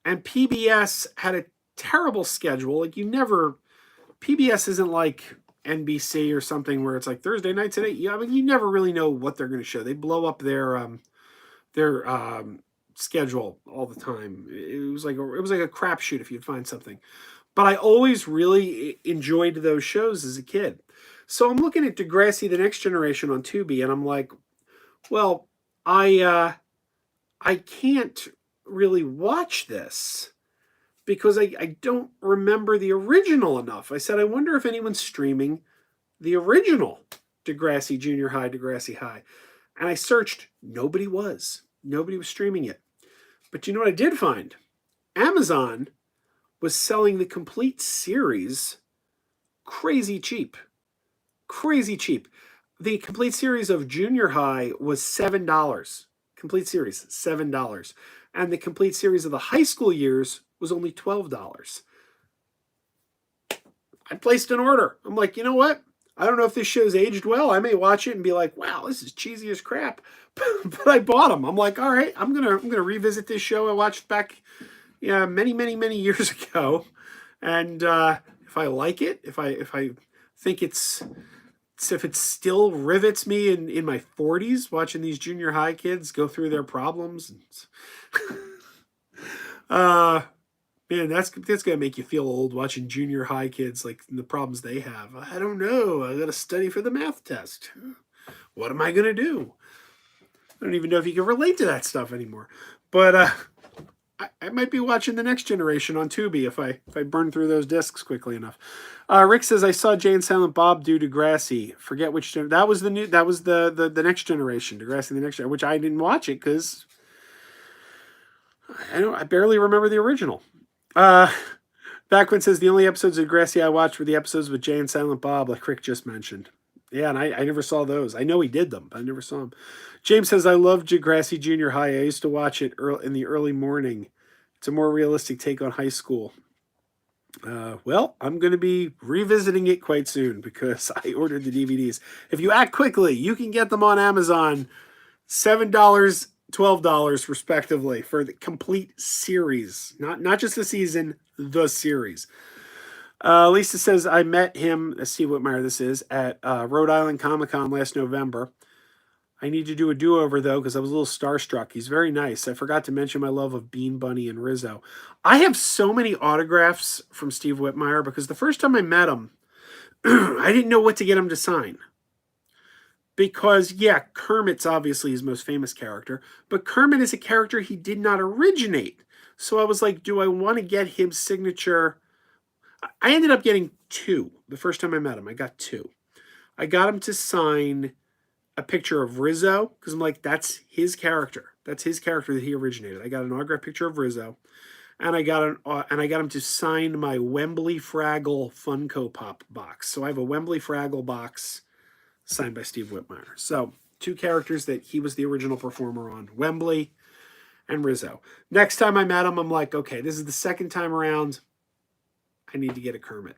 and PBS had a terrible schedule. PBS isn't like NBC or something where it's like Thursday nights at 8. You never really know what they're going to show. They blow up their schedule all the time. It was like a crapshoot if you'd find something. But I always really enjoyed those shows as a kid. So I'm looking at Degrassi: The Next Generation on Tubi, and I'm like, well, I can't really watch this because I don't remember the original enough. I said, I wonder if anyone's streaming the original Degrassi Junior High, Degrassi High. And I searched, nobody was. Nobody was streaming it. But you know what I did find? Amazon was selling the complete series crazy cheap. Crazy cheap. The complete series of Junior High was $7. Complete series, $7. And the complete series of the high school years was only $12. I placed an order. I'm like, you know what? I don't know if this show's aged well. I may watch it and be like, wow, this is cheesy as crap. But I bought them. I'm like, all right, I'm gonna revisit this show I watched back, many years ago. And if I like it, if I think if it still rivets me in my 40s, watching these junior high kids go through their problems. Man, that's gonna make you feel old watching junior high kids, like the problems they have. I don't know. I gotta study for the math test. What am I gonna do? I don't even know if you can relate to that stuff anymore. But I might be watching The Next Generation on Tubi if I burn through those discs quickly enough. Rick says, I saw Jay and Silent Bob do Degrassi. Forget which that was the Next Generation, Degrassi the Next Generation, which I didn't watch it because I barely remember the original. Backwin says the only episodes of Degrassi I watched were the episodes with Jay and Silent Bob, like Rick just mentioned. Yeah, and I never saw those. I know he did them, but I never saw them. James says, I love Degrassi Junior High. I used to watch it in the early morning. It's a more realistic take on high school. Well, I'm going to be revisiting it quite soon because I ordered the DVDs. If you act quickly, you can get them on Amazon. $7, $12 respectively for the complete series. Not just the season, the series. Lisa says, I met him, Steve Whitmire this is, at Rhode Island Comic Con last November. I need to do a do-over, though, because I was a little starstruck. He's very nice. I forgot to mention my love of Bean Bunny and Rizzo. I have so many autographs from Steve Whitmire because the first time I met him, I didn't know what to get him to sign. Because, yeah, Kermit's obviously his most famous character, but Kermit is a character he did not originate. So I was like, do I want to get his signature? I ended up getting 2. The first time I met him, I got 2. I got him to sign a picture of Rizzo because I'm like, that's his character. That's his character that he originated. I got an autographed picture of Rizzo, and I got him to sign my Wembley Fraggle Funko Pop box. So I have a Wembley Fraggle box signed by Steve Whitmire. So 2 characters that he was the original performer on, Wembley and Rizzo. Next time I met him, I'm like, okay, this is the second time around. I need to get a Kermit.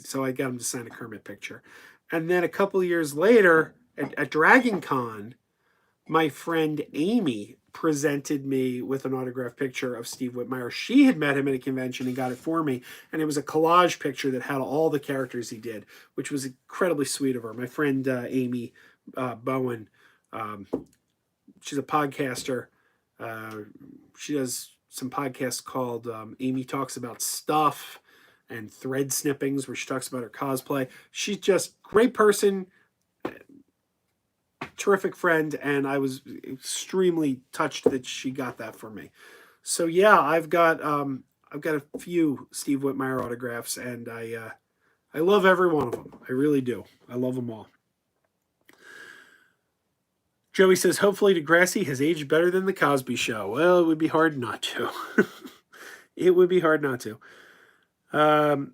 So I got him to sign a Kermit picture. And then a couple years later, at Dragon Con, my friend Amy presented me with an autographed picture of Steve Whitmire. She had met him at a convention and got it for me. And it was a collage picture that had all the characters he did, which was incredibly sweet of her. My friend Amy Bowen, she's a podcaster. She does some podcasts called Amy Talks About Stuff and Thread Snippings, where she talks about her cosplay. She's just great person, terrific friend, and I was extremely touched that she got that for me. So yeah, I've got a few Steve Whitmire autographs, and I love every one of them. I really do. I love them all. Joey says, hopefully Degrassi has aged better than the Cosby Show. Well, it would be hard not to. It would be hard not to. By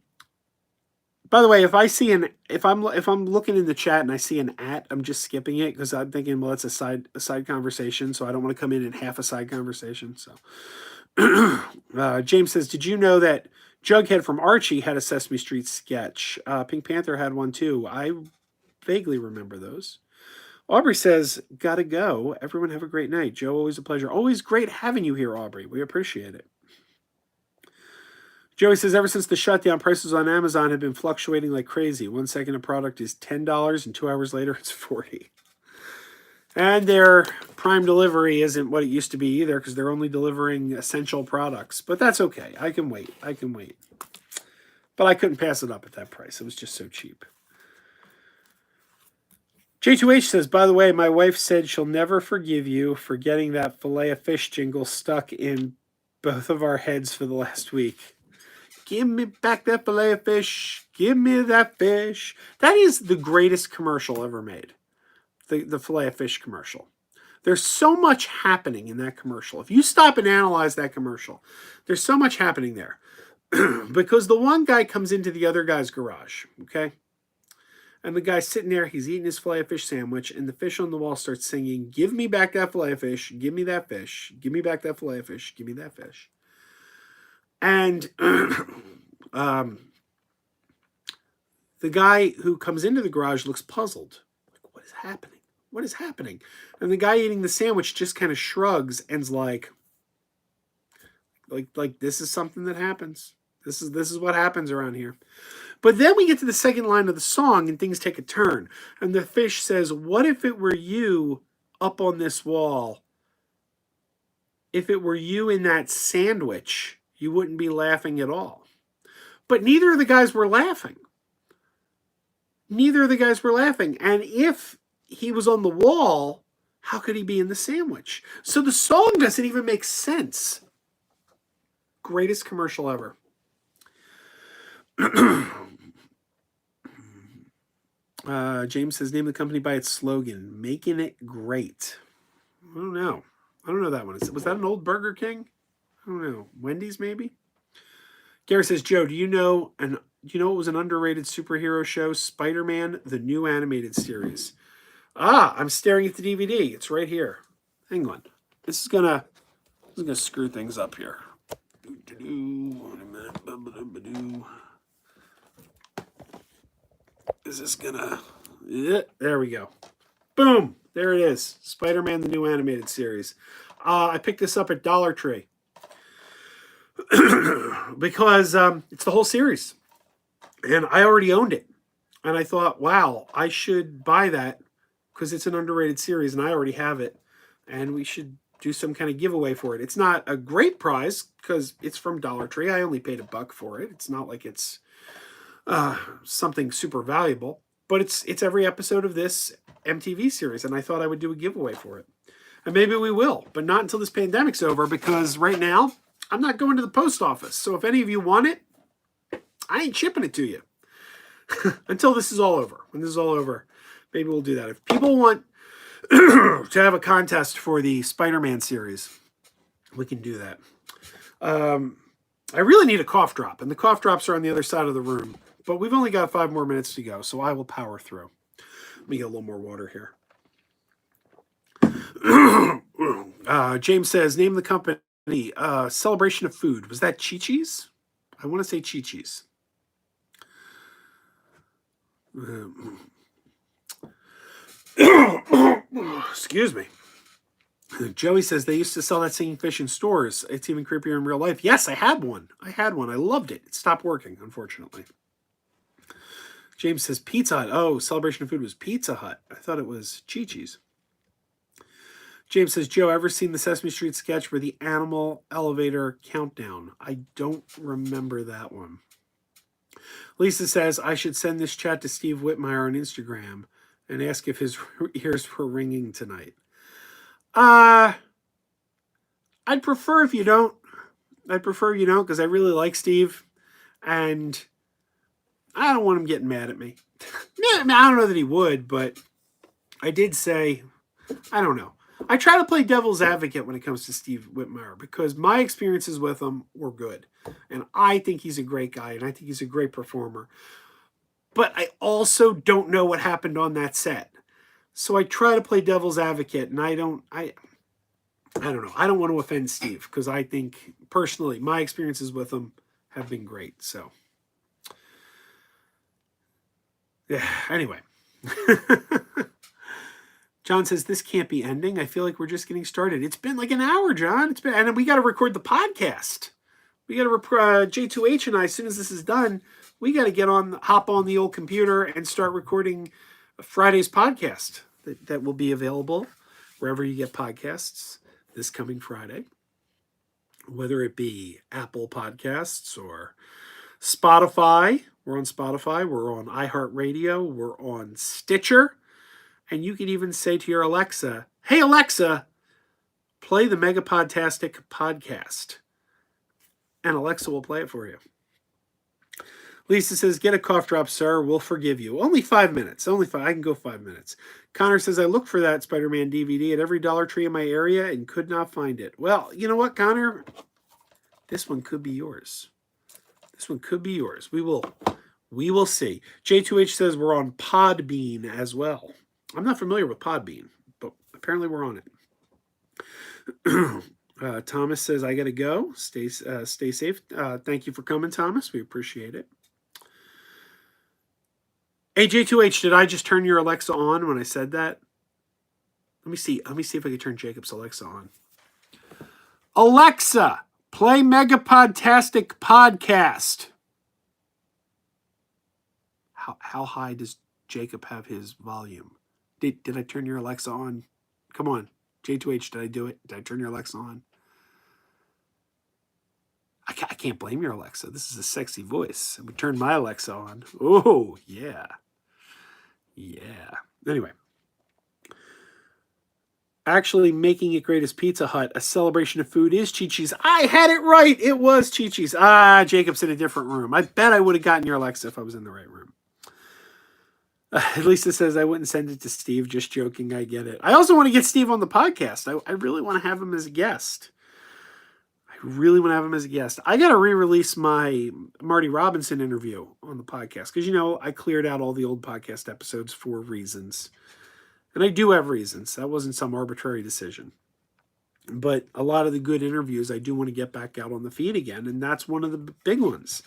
the way, if I'm looking in the chat and I see an @ I'm just skipping it because I'm thinking, well, it's a side conversation, so I don't want to come in half a side conversation. So, James says, did you know that Jughead from Archie had a Sesame Street sketch? Pink Panther had one too. I vaguely remember those. Aubrey says, gotta go. Everyone have a great night. Joe, always a pleasure. Always great having you here, Aubrey. We appreciate it. Joey says, ever since the shutdown, prices on Amazon have been fluctuating like crazy. 1 second a product is $10, and 2 hours later it's $40. And their Prime delivery isn't what it used to be either because they're only delivering essential products. But that's okay. I can wait. But I couldn't pass it up at that price. It was just so cheap. J2H says, by the way, my wife said she'll never forgive you for getting that fillet of fish jingle stuck in both of our heads for the last week. Give me back that fillet of fish. Give me that fish. That is the greatest commercial ever made. The fillet of fish commercial. There's so much happening in that commercial. If you stop and analyze that commercial, there's so much happening there. Because the one guy comes into the other guy's garage, okay? And the guy's sitting there, he's eating his fillet of fish sandwich, and the fish on the wall starts singing, give me back that fillet of fish, give me that fish, give me back that fillet of fish, give me that fish. And the guy who comes into the garage looks puzzled. Like, what is happening? What is happening? And the guy eating the sandwich just kind of shrugs and's like this is something that happens. This is what happens around here. But then we get to the second line of the song and things take a turn. And the fish says, what if it were you up on this wall? If it were you in that sandwich, you wouldn't be laughing at all. But neither of the guys were laughing. Neither of the guys were laughing. And if he was on the wall, how could he be in the sandwich? So the song doesn't even make sense. Greatest commercial ever. James says, name the company by its slogan, making it great. I don't know. I don't know that one. Was that an old Burger King? I don't know. Wendy's, maybe? Gary says, Joe, do you know what was an underrated superhero show? Spider-Man, the new animated series. I'm staring at the DVD. It's right here. Hang on. This is gonna screw things up here. Is this gonna... Yeah, there we go. Boom! There it is. Spider-Man, the new animated series. I picked this up at Dollar Tree. Because it's the whole series. And I already owned it. And I thought, wow, I should buy that because it's an underrated series and I already have it. And we should do some kind of giveaway for it. It's not a great prize because it's from Dollar Tree. I only paid $1 for it. It's not like it's something super valuable. But it's every episode of this MTV series. And I thought I would do a giveaway for it. And maybe we will. But not until this pandemic's over because right now, I'm not going to the post office. So if any of you want it, I ain't shipping it to you. Until this is all over. When this is all over, maybe we'll do that. If people want to have a contest for the Spider-Man series, we can do that. I really need a cough drop, and the cough drops are on the other side of the room. But we've only got 5 more minutes to go, so I will power through. Let me get a little more water here. James says, name the company. Celebration of Food. Was that Chi-Chi's? I want to say Chi-Chi's. Excuse me. Joey says they used to sell that singing fish in stores. It's even creepier in real life. Yes, I had one. I loved it. It stopped working, unfortunately. James says Pizza Hut. Oh, Celebration of Food was Pizza Hut. I thought it was Chi-Chi's. James says, Joe, ever seen the Sesame Street sketch for the animal elevator countdown? I don't remember that one. Lisa says, I should send this chat to Steve Whitmire on Instagram and ask if his ears were ringing tonight. I'd prefer if you don't. I'd prefer you don't because I really like Steve. And I don't want him getting mad at me. I don't know that he would, but I did say, I don't know. I try to play devil's advocate when it comes to Steve Whitmire because my experiences with him were good. And I think he's a great guy and I think he's a great performer. But I also don't know what happened on that set. So I try to play devil's advocate and I don't know. I don't want to offend Steve because I think personally my experiences with him have been great. So yeah, anyway. John says, this can't be ending. I feel like we're just getting started. It's been like an hour, John. And we got to record the podcast. We got to J2H and I, as soon as this is done, we got to hop on the old computer and start recording Friday's podcast that will be available wherever you get podcasts this coming Friday. Whether it be Apple Podcasts or Spotify. We're on Spotify. We're on iHeartRadio. We're on Stitcher. And you can even say to your Alexa, "Hey Alexa, play the Megapodtastic podcast." And Alexa will play it for you. Lisa says, "Get a cough drop, sir. We'll forgive you." Only 5 minutes. Only 5. I can go 5 minutes. Connor says, "I looked for that Spider-Man DVD at every Dollar Tree in my area and could not find it." Well, you know what, Connor? This one could be yours. This one could be yours. We will see. J2H says we're on Podbean as well. I'm not familiar with Podbean, but apparently we're on it. Thomas says, "I gotta go. Stay safe." Thank you for coming, Thomas. We appreciate it. Hey, J2H, did I just turn your Alexa on when I said that? Let me see. Let me see if I can turn Jacob's Alexa on. Alexa, play Megapodtastic podcast. How high does Jacob have his volume? Did I turn your Alexa on? Come on, J2H, did I do it? Did I turn your Alexa on? I can't blame your Alexa. This is a sexy voice. I'm going to turn my Alexa on. Oh, yeah. Yeah. Anyway. Actually, making it great as Pizza Hut. A celebration of food is Chi-Chi's. I had it right. It was Chi-Chi's. Jacob's in a different room. I bet I would have gotten your Alexa if I was in the right room. Lisa says, "I wouldn't send it to Steve. Just joking. I get it." I also want to get Steve on the podcast. I really want to have him as a guest. I got to re-release my Marty Robinson interview on the podcast because, I cleared out all the old podcast episodes for reasons. And I do have reasons. That wasn't some arbitrary decision. But a lot of the good interviews I do want to get back out on the feed again, and that's one of the big ones.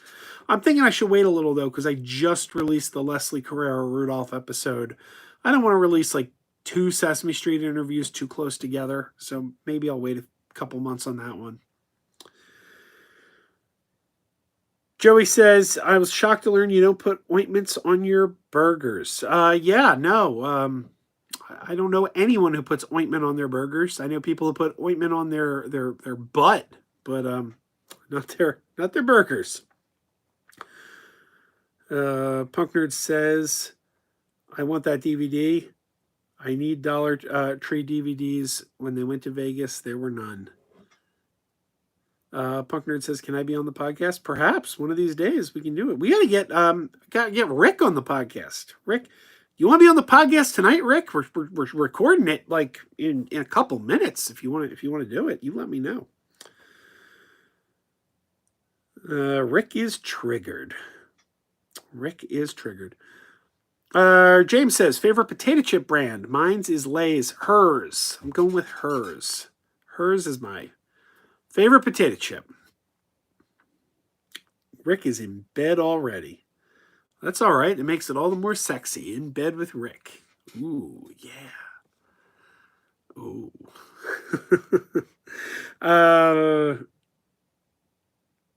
I'm thinking I should wait a little, though, because I just released the Leslie Carrera Rudolph episode. I don't want to release, 2 Sesame Street interviews too close together, so maybe I'll wait a couple months on that one. Joey says, "I was shocked to learn you don't put ointments on your burgers." Yeah, no. I don't know anyone who puts ointment on their burgers. I know people who put ointment on their butt, but not their burgers. Punk Nerd says, "I want that DVD. I need Dollar Tree DVDs. When they went to Vegas, there were none." Punk Nerd says, "Can I be on the podcast?" Perhaps one of these days we can do it. We gotta get Rick on the podcast. Rick, you want to be on the podcast tonight, Rick? We're recording it in a couple minutes. If you want to do it, you let me know. Rick is triggered. James says, "Favorite potato chip brand? Mine's is Lay's. Hers. I'm going with hers. Hers is my favorite potato chip." Rick is in bed already. That's all right. It makes it all the more sexy. In bed with Rick. Ooh, yeah. Ooh.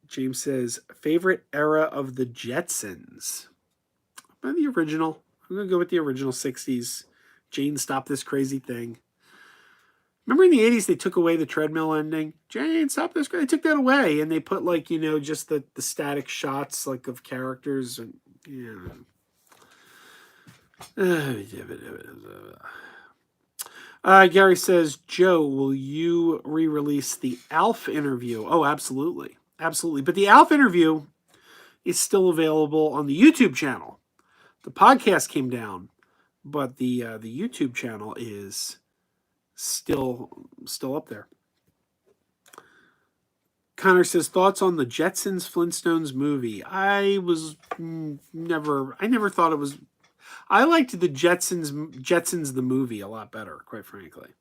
James says, "Favorite era of the Jetsons?" The original. I'm going to go with the original 60s. Jane, stop this crazy thing. Remember in the 80s, they took away the treadmill ending? Jane, stop this. They took that away, and they put, just the static shots, of characters. And, Gary says, "Joe, will you re-release the Alf interview?" Oh, absolutely. Absolutely. But the Alf interview is still available on the YouTube channel. The podcast came down, but the YouTube channel is still up there. Connor says, "Thoughts on the Jetsons Flintstones movie?" I never thought it was. I liked the Jetsons the movie a lot better, quite frankly.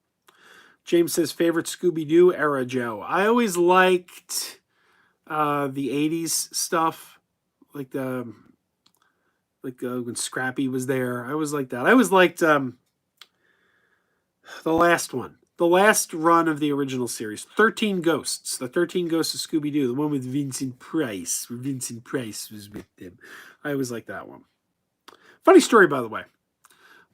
James says, "Favorite Scooby-Doo era, Joe?" I always liked the 80s stuff, when Scrappy was there. I always liked that. I always liked the last one. The last run of the original series, 13 Ghosts. The 13 Ghosts of Scooby-Doo, the one with Vincent Price. Vincent Price was with them. I always liked that one. Funny story, by the way.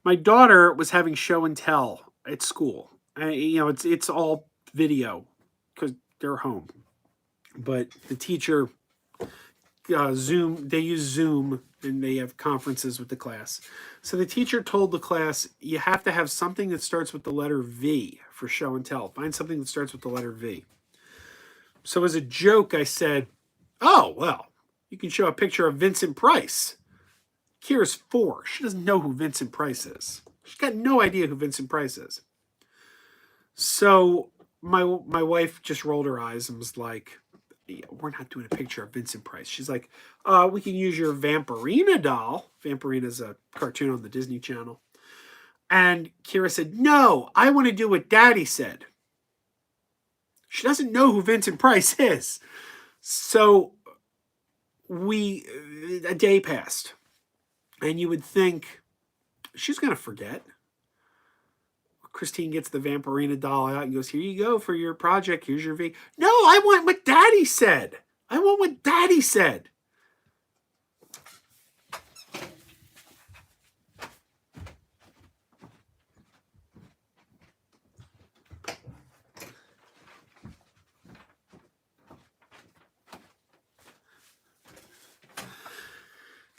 My daughter was having show and tell at school. It's all video because they're home. But the teacher, Zoom, they use Zoom and they have conferences with the class. So the teacher told the class, you have to have something that starts with the letter V for show and tell. Find something that starts with the letter V. So as a joke, I said, oh, well, you can show a picture of Vincent Price. Kira's 4. She doesn't know who Vincent Price is. She's got no idea who Vincent Price is. So my wife just rolled her eyes and was like, yeah, we're not doing a picture of Vincent Price. She's like, we can use your Vampirina doll. Vampirina is a cartoon on the Disney Channel. And Kira said, no, I want to do what Daddy said. She doesn't know who Vincent Price is. So a day passed. And you would think, she's going to forget. Christine gets the Vampirina doll out and goes, here you go for your project. Here's your V. No, I want what Daddy said. I want what Daddy said.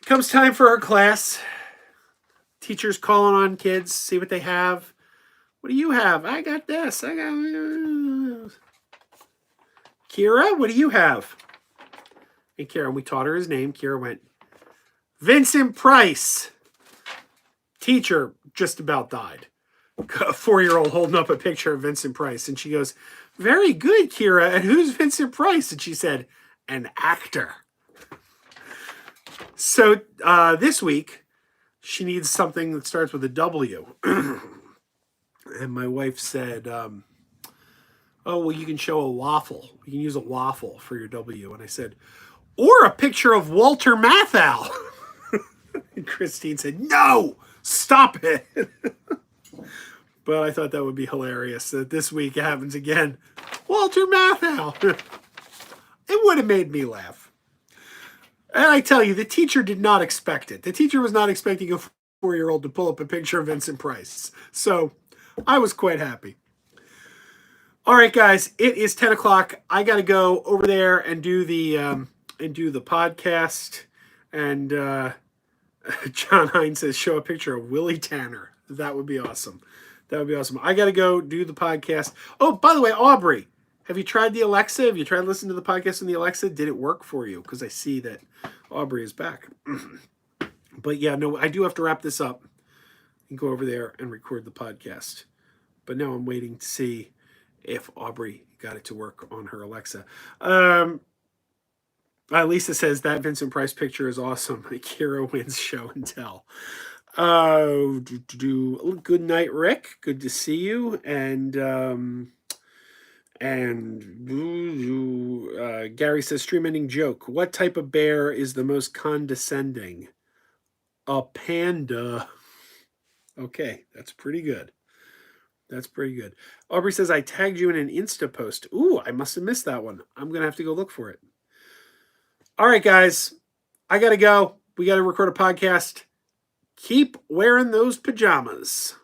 Comes time for her class. Teachers calling on kids, see what they have. What do you have? I got this. I got... Kira, what do you have? And Kira, we taught her his name. Kira went, Vincent Price. Teacher just about died. A 4-year-old holding up a picture of Vincent Price. And she goes, very good, Kira. And who's Vincent Price? And she said, an actor. So this week, she needs something that starts with a W. And my wife said, oh, well, you can show a waffle. You can use a waffle for your W. And I said, or a picture of Walter Matthau. And Christine said, no, stop it. But I thought that would be hilarious that this week it happens again. Walter Matthau. It would have made me laugh. And I tell you, the teacher did not expect it. The teacher was not expecting a 4-year-old to pull up a picture of Vincent Price. So I was quite happy. All right, guys, it is 10 o'clock. I got to go over there and do the podcast. And John Hines says, show a picture of Willie Tanner. That would be awesome. That would be awesome. I got to go do the podcast. Oh, by the way, Aubrey, have you tried the Alexa? Have you tried listening to the podcast on the Alexa? Did it work for you? Because I see that Aubrey is back. But yeah, no, I do have to wrap this up and go over there and record the podcast. But now I'm waiting to see if Aubrey got it to work on her Alexa. Lisa says that Vincent Price picture is awesome. Kira wins show and tell. Good night, Rick. Good to see you. And Gary says, stream ending joke. What type of bear is the most condescending? A panda. Okay, that's pretty good. That's pretty good. Aubrey says, I tagged you in an Insta post. Ooh, I must have missed that one. I'm going to have to go look for it. All right, guys. I got to go. We got to record a podcast. Keep wearing those pajamas.